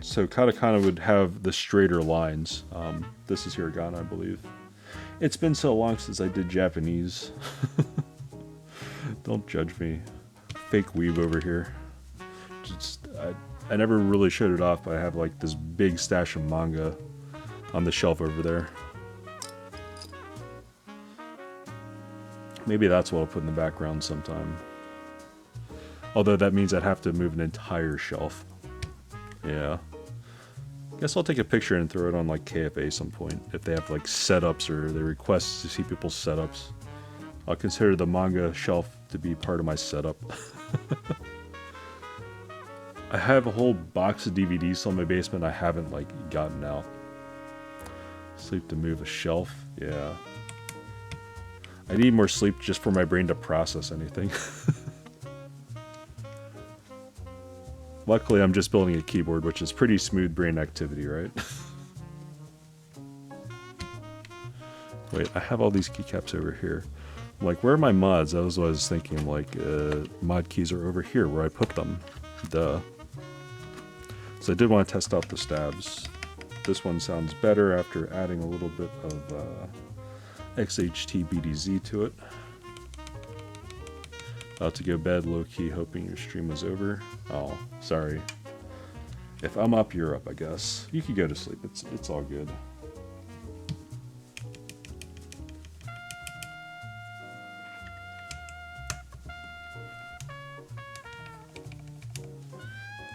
So katakana would have the straighter lines. This is hiragana, I believe. It's been so long since I did Japanese. Don't judge me. Fake weeb over here. Just I never really showed it off, but I have like this big stash of manga on the shelf over there. Maybe that's what I'll put in the background sometime. Although that means I'd have to move an entire shelf. Yeah. Guess I'll take a picture and throw it on like KFA some point. If they have like setups or they request to see people's setups. I'll consider the manga shelf to be part of my setup. I have a whole box of DVDs still in my basement I haven't like gotten out. Sleep to move a shelf. Yeah. I need more sleep just for my brain to process anything. Luckily, I'm just building a keyboard, which is pretty smooth brain activity, right? Wait, I have all these keycaps over here. I'm like, where are my mods? That was what I was thinking. Like, mod keys are over here where I put them. Duh. So I did want to test out the stabs. This one sounds better after adding a little bit of XHT BDZ to it. About to go bed, low-key, hoping your stream was over. Oh, sorry. If I'm up, you're up, I guess. You could go to sleep. It's all good.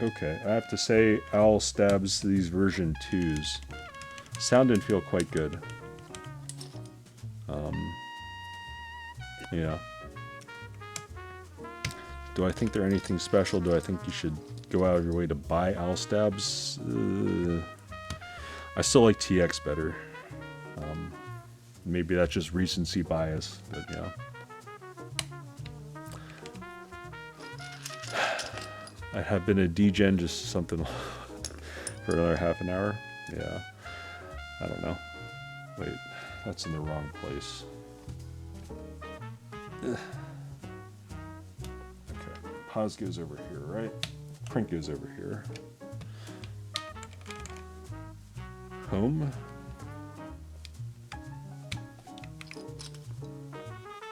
Okay, I have to say, Owl Stabs, these version 2s, sound and feel quite good. Yeah. Do I think they're anything special? Do I think you should go out of your way to buy Owl Stabs? I still like TX better. Maybe that's just recency bias, but yeah. I have been a degen, just something for another half an hour. Yeah. I don't know. Wait, that's in the wrong place. Ugh. Okay, pause goes over here, right? Print goes over here. Home.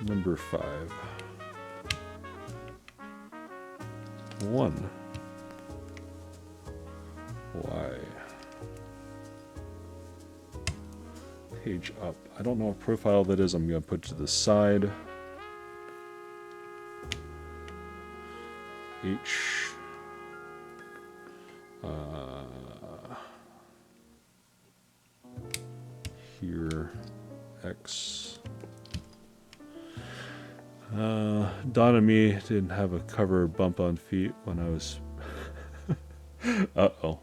Number 5. 1. Y. Page up. I don't know what profile that is. I'm going to put to the side. H. Here. X. Don and me didn't have a cover bump on feet when I was... Uh-oh.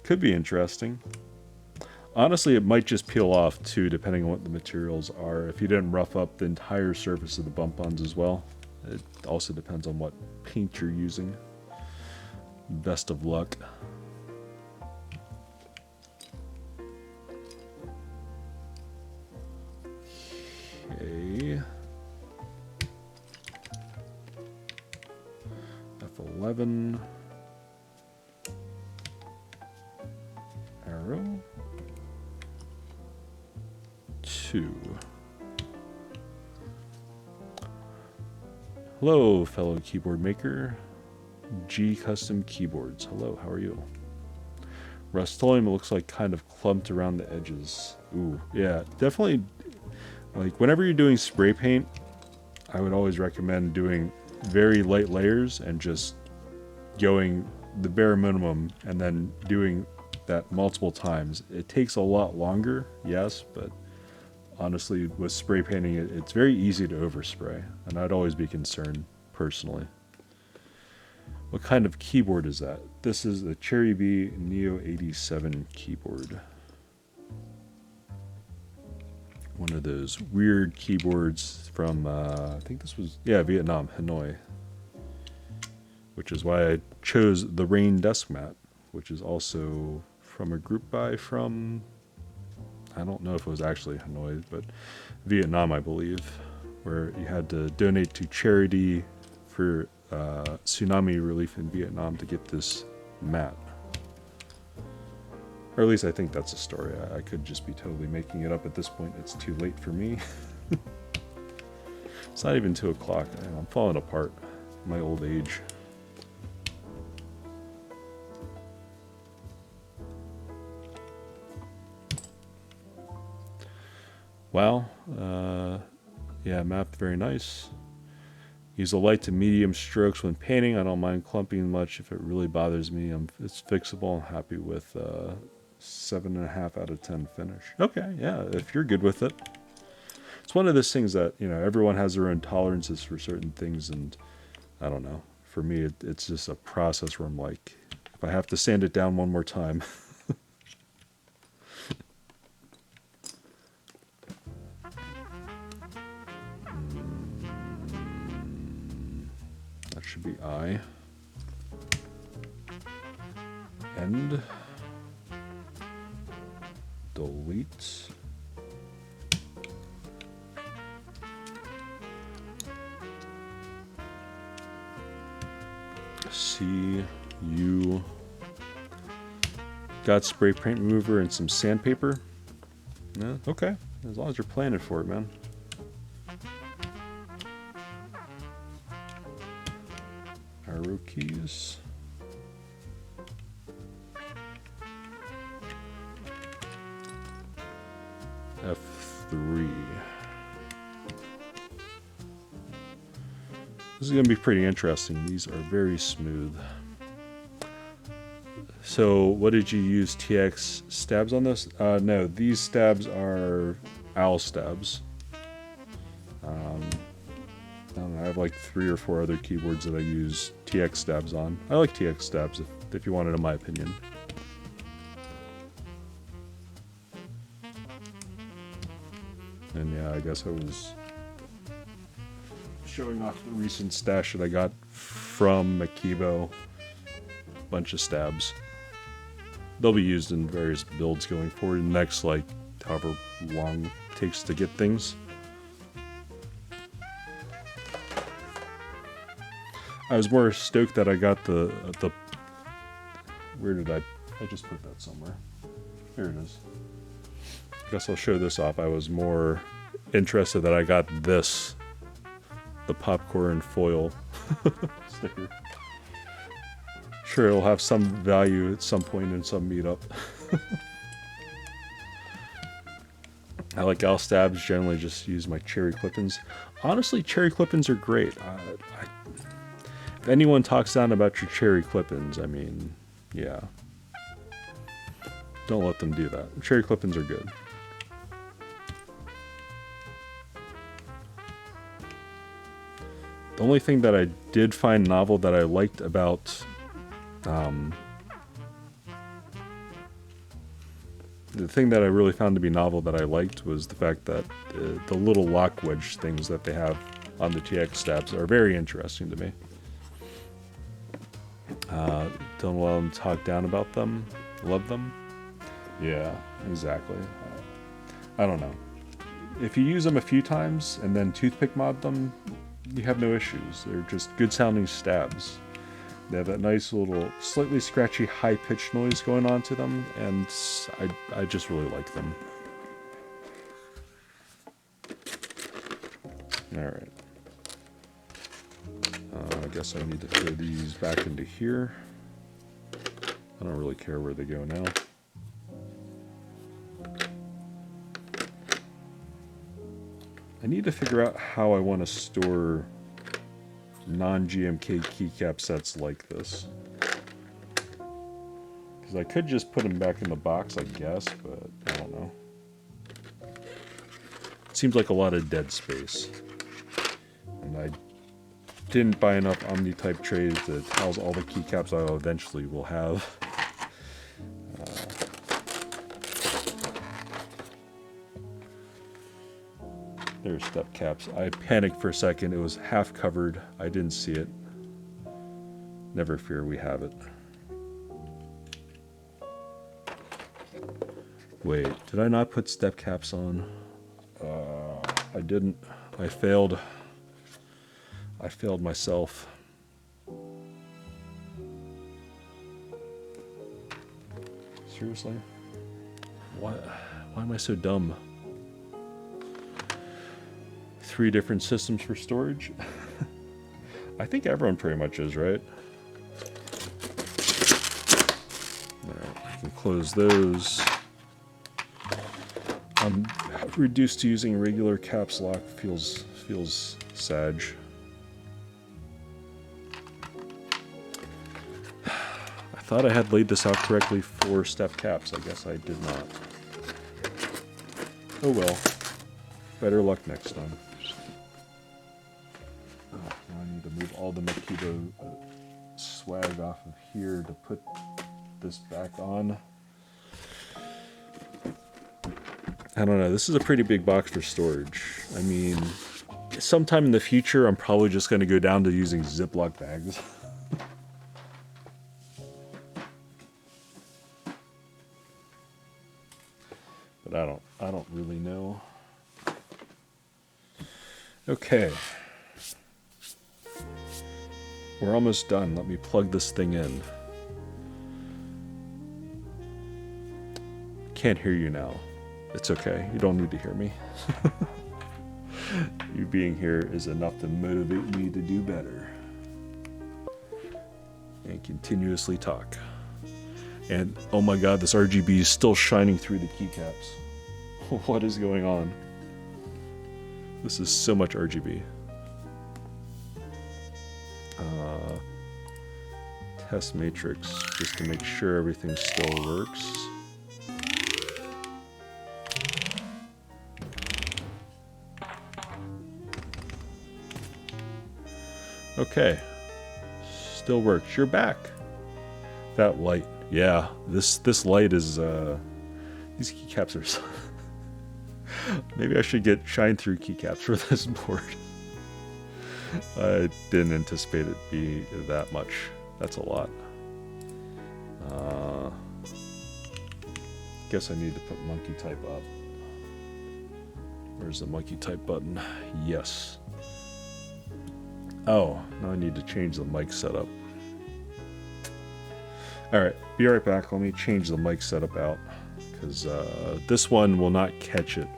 Could be interesting. Honestly, it might just peel off too, depending on what the materials are. If you didn't rough up the entire surface of the bump-ons as well. It also depends on what paint you're using. Best of luck. Okay. F11. Arrow. 2. Hello, fellow keyboard maker. G Custom Keyboards. Hello, how are you? Rust-Oleum looks like kind of clumped around the edges. Ooh, yeah, definitely. Like, whenever you're doing spray paint, I would always recommend doing very light layers and just going the bare minimum and then doing that multiple times. It takes a lot longer, yes, but honestly, with spray painting, it's very easy to overspray, and I'd always be concerned, personally. What kind of keyboard is that? This is the CherryB Neo87 keyboard. One of those weird keyboards from, I think this was, yeah, Vietnam, Hanoi. Which is why I chose the Rain desk mat, which is also from a group buy from, I don't know if it was actually Hanoi, but Vietnam, I believe, where you had to donate to charity for tsunami relief in Vietnam to get this mat. Or at least I think that's a story. I could just be totally making it up at this point. It's too late for me. It's not even 2 o'clock. I'm falling apart in my old age. Wow. Yeah, mapped very nice. Use a light to medium strokes when painting. I don't mind clumping much if it really bothers me. It's fixable. I'm happy with 7.5 out of 10 finish. Okay, yeah, if you're good with it. It's one of those things that, you know, everyone has their own tolerances for certain things, and I don't know. For me, it's just a process where I'm like, if I have to sand it down one more time. That should be I. End. Delete. C, U. Got spray paint remover and some sandpaper. Yeah, okay. As long as you're planning for it, man. Arrow keys. F3. This is going to be pretty interesting. These are very smooth. So, what did you use? TX stabs on this? No, these stabs are owl stabs. I don't know, I have like 3 or 4 other keyboards that I use TX stabs on. I like TX stabs if you want it in my opinion. And yeah, I guess I was showing off the recent stash that I got from Makibo. Bunch of stabs. They'll be used in various builds going forward in the next, like, however long it takes to get things. I was more stoked that I got the where did I just put that somewhere. Here it is. I guess I'll show this off. I was more interested that I got this, the popcorn foil sticker. Sure, it'll have some value at some point in some meetup. I like gal stabs, generally just use my cherry clip-ins. Honestly, cherry clip-ins are great. If anyone talks down about your cherry clip-ins, I mean, yeah. Don't let them do that. Cherry clip-ins are good. The only thing that I did find novel that I liked about the thing that I really found to be novel that I liked was the fact that the little lock wedge things that they have on the TX stabs are very interesting to me. Don't allow them to talk down about them. Love them. Yeah, exactly. I don't know. If you use them a few times and then toothpick mod them, you have no issues. They're just good sounding stabs. They have that nice little slightly scratchy high pitched noise going on to them, and I just really like them. Alright. I guess I need to throw these back into here. I don't really care where they go now. I need to figure out how I want to store non-GMK keycap sets like this. Because I could just put them back in the box, I guess, but I don't know. It seems like a lot of dead space. And I didn't buy enough Omni-type trays to house all the keycaps I eventually will have. There's step caps. I panicked for a second. It was half covered. I didn't see it. Never fear, we have it. Wait, did I not put step caps on? I didn't. I failed. I failed myself. Seriously? Why am I so dumb? 3 different systems for storage? I think everyone pretty much is, right? Alright, I can close those. I'm reduced to using regular caps lock. Feels sag. I thought I had laid this out correctly for step caps. I guess I did not. Oh well. Better luck next time. Now I need to move all the Makito swag off of here to put this back on. I don't know, this is a pretty big box for storage. I mean, sometime in the future I'm probably just going to go down to using Ziploc bags. But I don't really know. Okay. We're almost done. Let me plug this thing in. Can't hear you now. It's okay. You don't need to hear me. You being here is enough to motivate me to do better. And continuously talk. And oh my god, this RGB is still shining through the keycaps. What is going on? This is so much RGB. Test matrix, just to make sure everything still works. Okay. Still works. You're back. That light. Yeah, this light is, these keycaps are... Maybe I should get shine-through keycaps for this board. I didn't anticipate it be that much. That's a lot. Guess I need to put monkey type up. Where's the monkey type button? Yes. Oh, now I need to change the mic setup. Alright, be right back. Let me change the mic setup out. Because this one will not catch it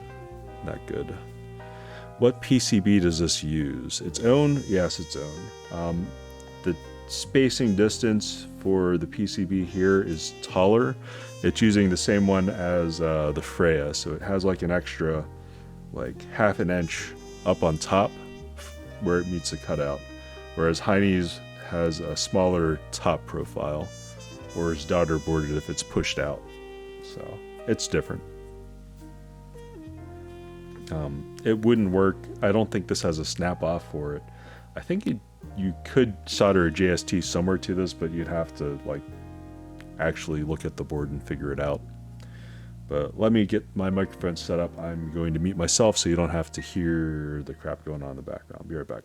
that good. What PCB does this use? Its own? Yes, its own. The spacing distance for the PCB here is taller. It's using the same one as the Freya, so it has like an extra like half an inch up on top where it meets the cutout, whereas Heine's has a smaller top profile, or is daughter boarded if it's pushed out, so it's different. It wouldn't work. I don't think this has a snap off for it. I think you could solder a JST somewhere to this, but you'd have to like actually look at the board and figure it out. But let me get my microphone set up. I'm going to mute myself so you don't have to hear the crap going on in the background. I'll be right back.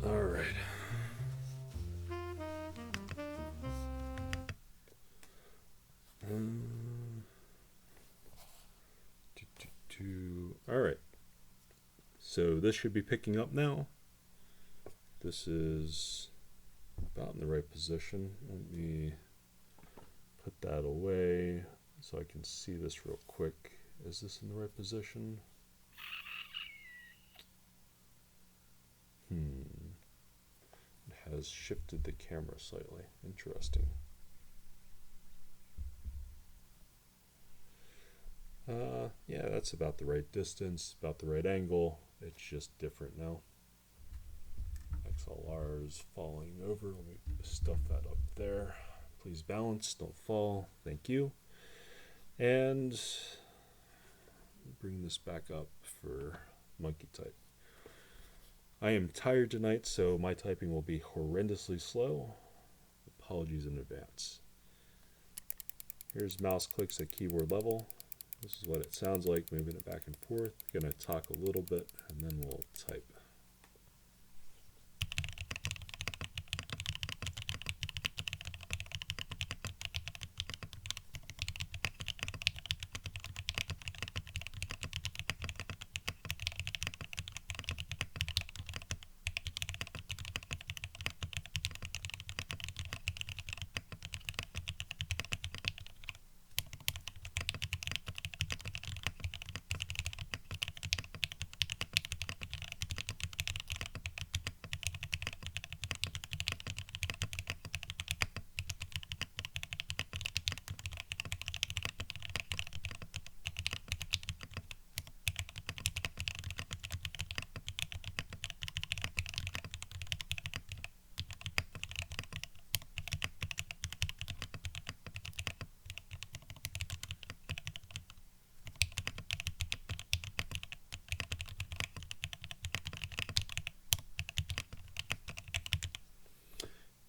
All right. All right. So this should be picking up now. This is about in the right position. Let me put that away so I can see this real quick. Is this in the right position? It has shifted the camera slightly. Interesting. Yeah, that's about the right distance, about the right angle. It's just different now. XLR is falling over. Let me stuff that up there. Please balance, don't fall. Thank you. And bring this back up for monkey type. I am tired tonight, so my typing will be horrendously slow. Apologies in advance. Here's mouse clicks at keyboard level. This is what it sounds like, moving it back and forth. Gonna talk a little bit and then we'll type.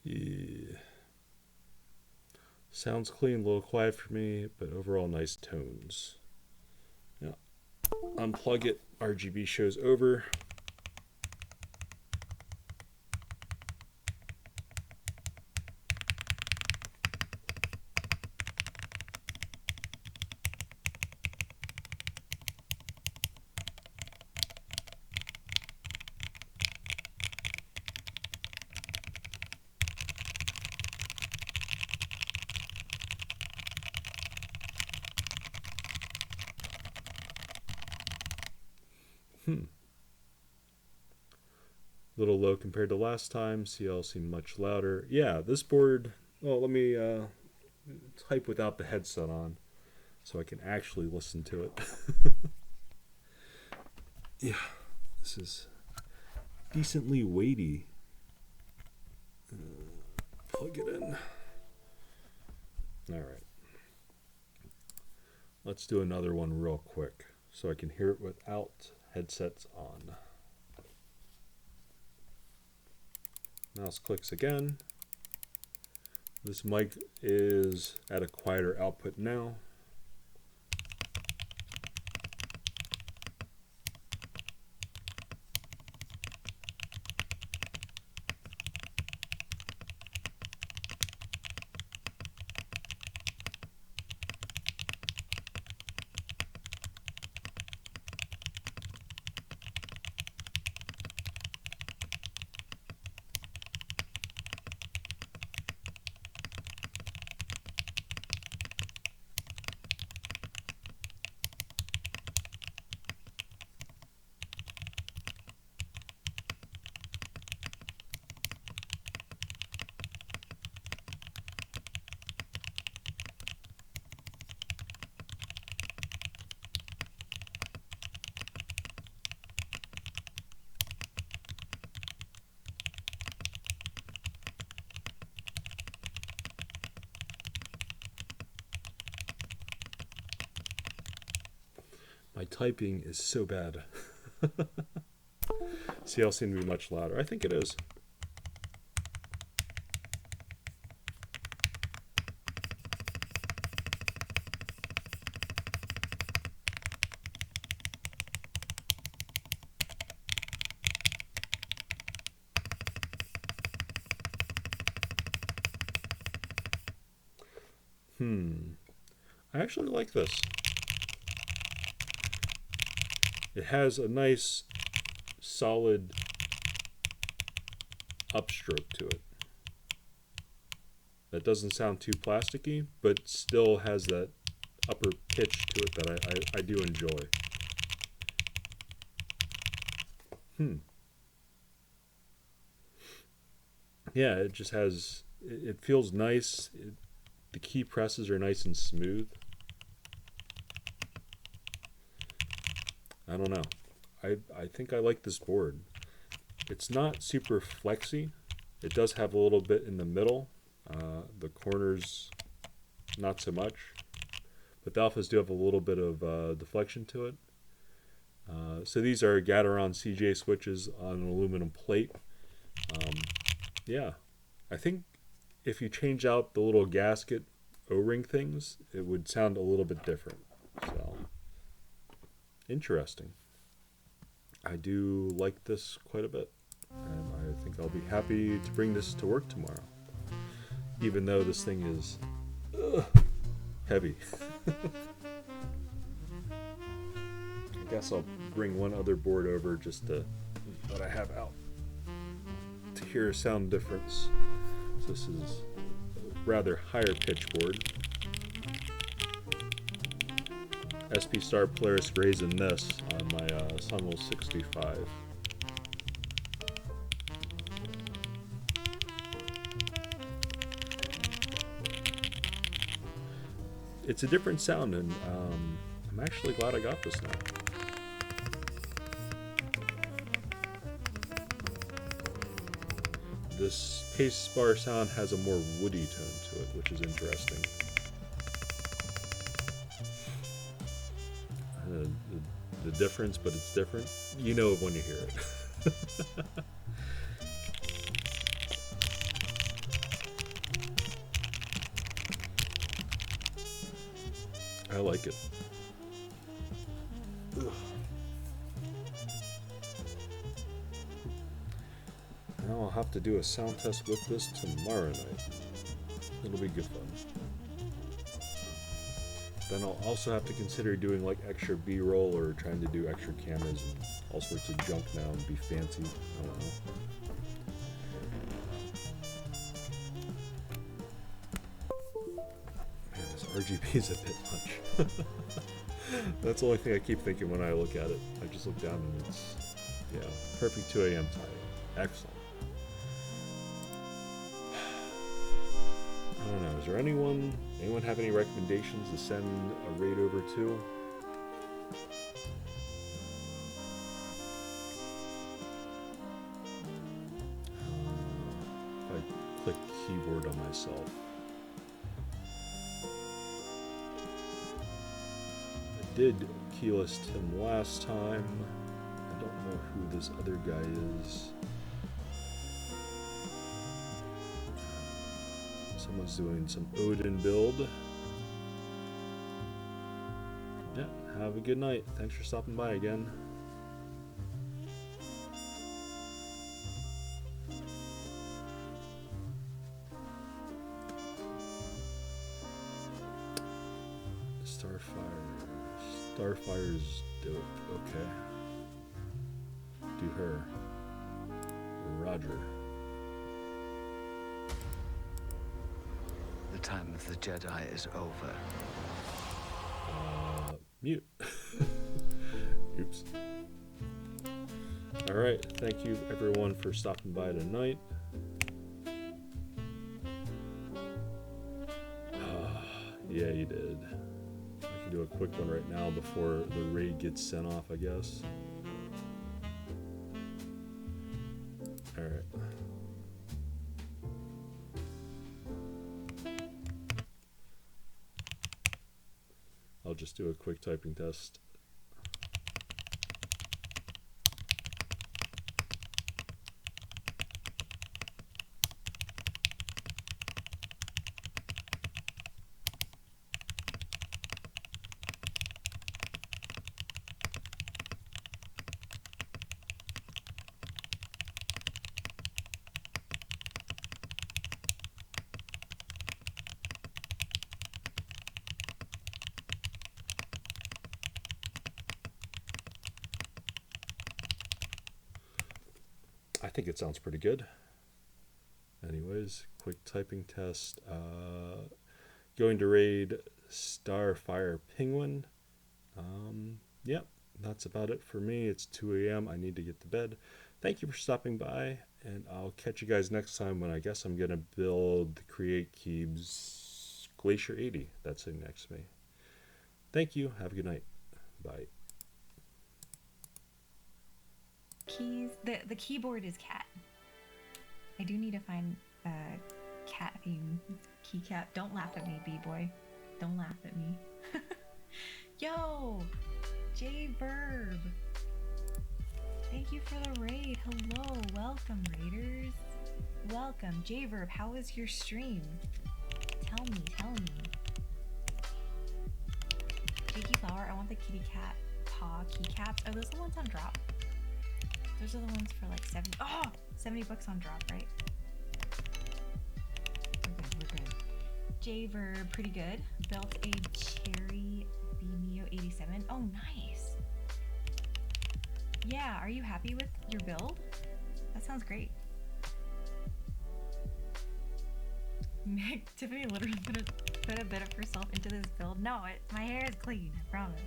Yeah. Sounds clean, a little quiet for me, but overall nice tones. Now, unplug it, RGB shows over. Little low compared to last time. CL seemed much louder. Yeah, this board Oh, let me type without the headset on so I can actually listen to it. Yeah, this is decently weighty. Plug it in. All right. Let's do another one real quick so I can hear it without headsets on. Mouse clicks again. This mic is at a quieter output now. My typing is so bad. CL seemed to be much louder. I think it is. I actually like this. It has a nice, solid upstroke to it. That doesn't sound too plasticky, but still has that upper pitch to it that I do enjoy. Yeah, it just has, it feels nice. The key presses are nice and smooth. I don't know. I think I like this board. It's not super flexy. It does have a little bit in the middle. The corners, not so much. But the alphas do have a little bit of deflection to it. So these are Gateron CJ switches on an aluminum plate. Yeah, I think if you change out the little gasket O-ring things, it would sound a little bit different. So, interesting. I do like this quite a bit, and I think I'll be happy to bring this to work tomorrow, even though this thing is heavy. I guess I'll bring one other board over just to that I have out to hear a sound difference. So this is a rather higher pitch board. SP Star Polaris grazing this on my Sunwell 65. It's a different sound, and I'm actually glad I got this now. This pace bar sound has a more woody tone to it, which is interesting. The difference, but it's different. You know it when you hear it. I like it. Ugh. Now I'll have to do a sound test with this tomorrow night. It'll be good fun. Then I'll also have to consider doing like extra B-roll or trying to do extra cameras and all sorts of junk now and be fancy. I don't know. Man, this RGB is a bit much. That's the only thing I keep thinking when I look at it. I just look down and it's, yeah, perfect 2 a.m. timing. Excellent. don't know. Is there anyone have any recommendations to send a raid over to? If I click keyboard on myself. I did keylist him last time. I don't know who this other guy is. Someone's doing some Odin build. Yeah, have a good night. Thanks for stopping by again. Starfire's dope. Okay. Do her. Roger.
The time of the Jedi is over.
Mute. Oops. Alright, thank you everyone for stopping by tonight. Yeah, you did. I can do a quick one right now before the raid gets sent off, I guess. Alright. I'll just do a quick typing test. I think it sounds pretty good. Anyways, quick typing test. Going to raid Starfire Penguin. Yep, that's about it for me. It's 2 a.m. I need to get to bed. Thank you for stopping by, and I'll catch you guys next time when I guess I'm going to build Create Cubes Glacier 80. That's sitting next to me. Thank you. Have a good night. Bye.
Keys. The keyboard is cat. I do need to find a cat theme keycap. Don't laugh at me, B-boy. Don't laugh at me. Yo, J-Verb. Thank you for the raid. Hello, welcome raiders. Welcome, J-Verb. How was your stream? Tell me. Jakey Flower. I want the kitty cat paw keycaps. Are those the ones on drop? Those are the ones for like 70 bucks on drop, right? We're good. J-Verb, pretty good. Built a CherryB Neo87. Oh, nice. Yeah, are you happy with your build? That sounds great. Tiffany literally put a bit of herself into this build. No, my hair is clean, I promise.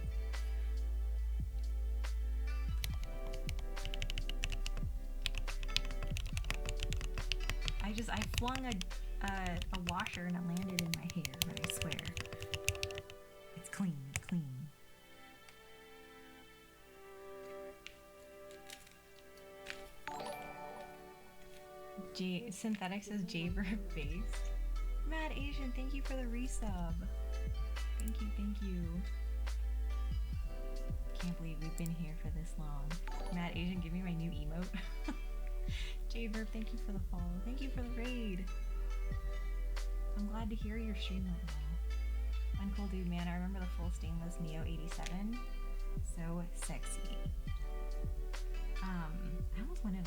I flung a washer and it landed in my hair, but I swear. It's clean. Synthetic says J-Verb based. Mad Asian, thank you for the resub. Thank you. Can't believe we've been here for this long. Mad Asian, give me my new emote. J-Verb, thank you for the follow. Thank you for the raid. I'm glad to hear your stream went well. Uncool dude, man, I remember the full stainless Neo87. So sexy. I almost went in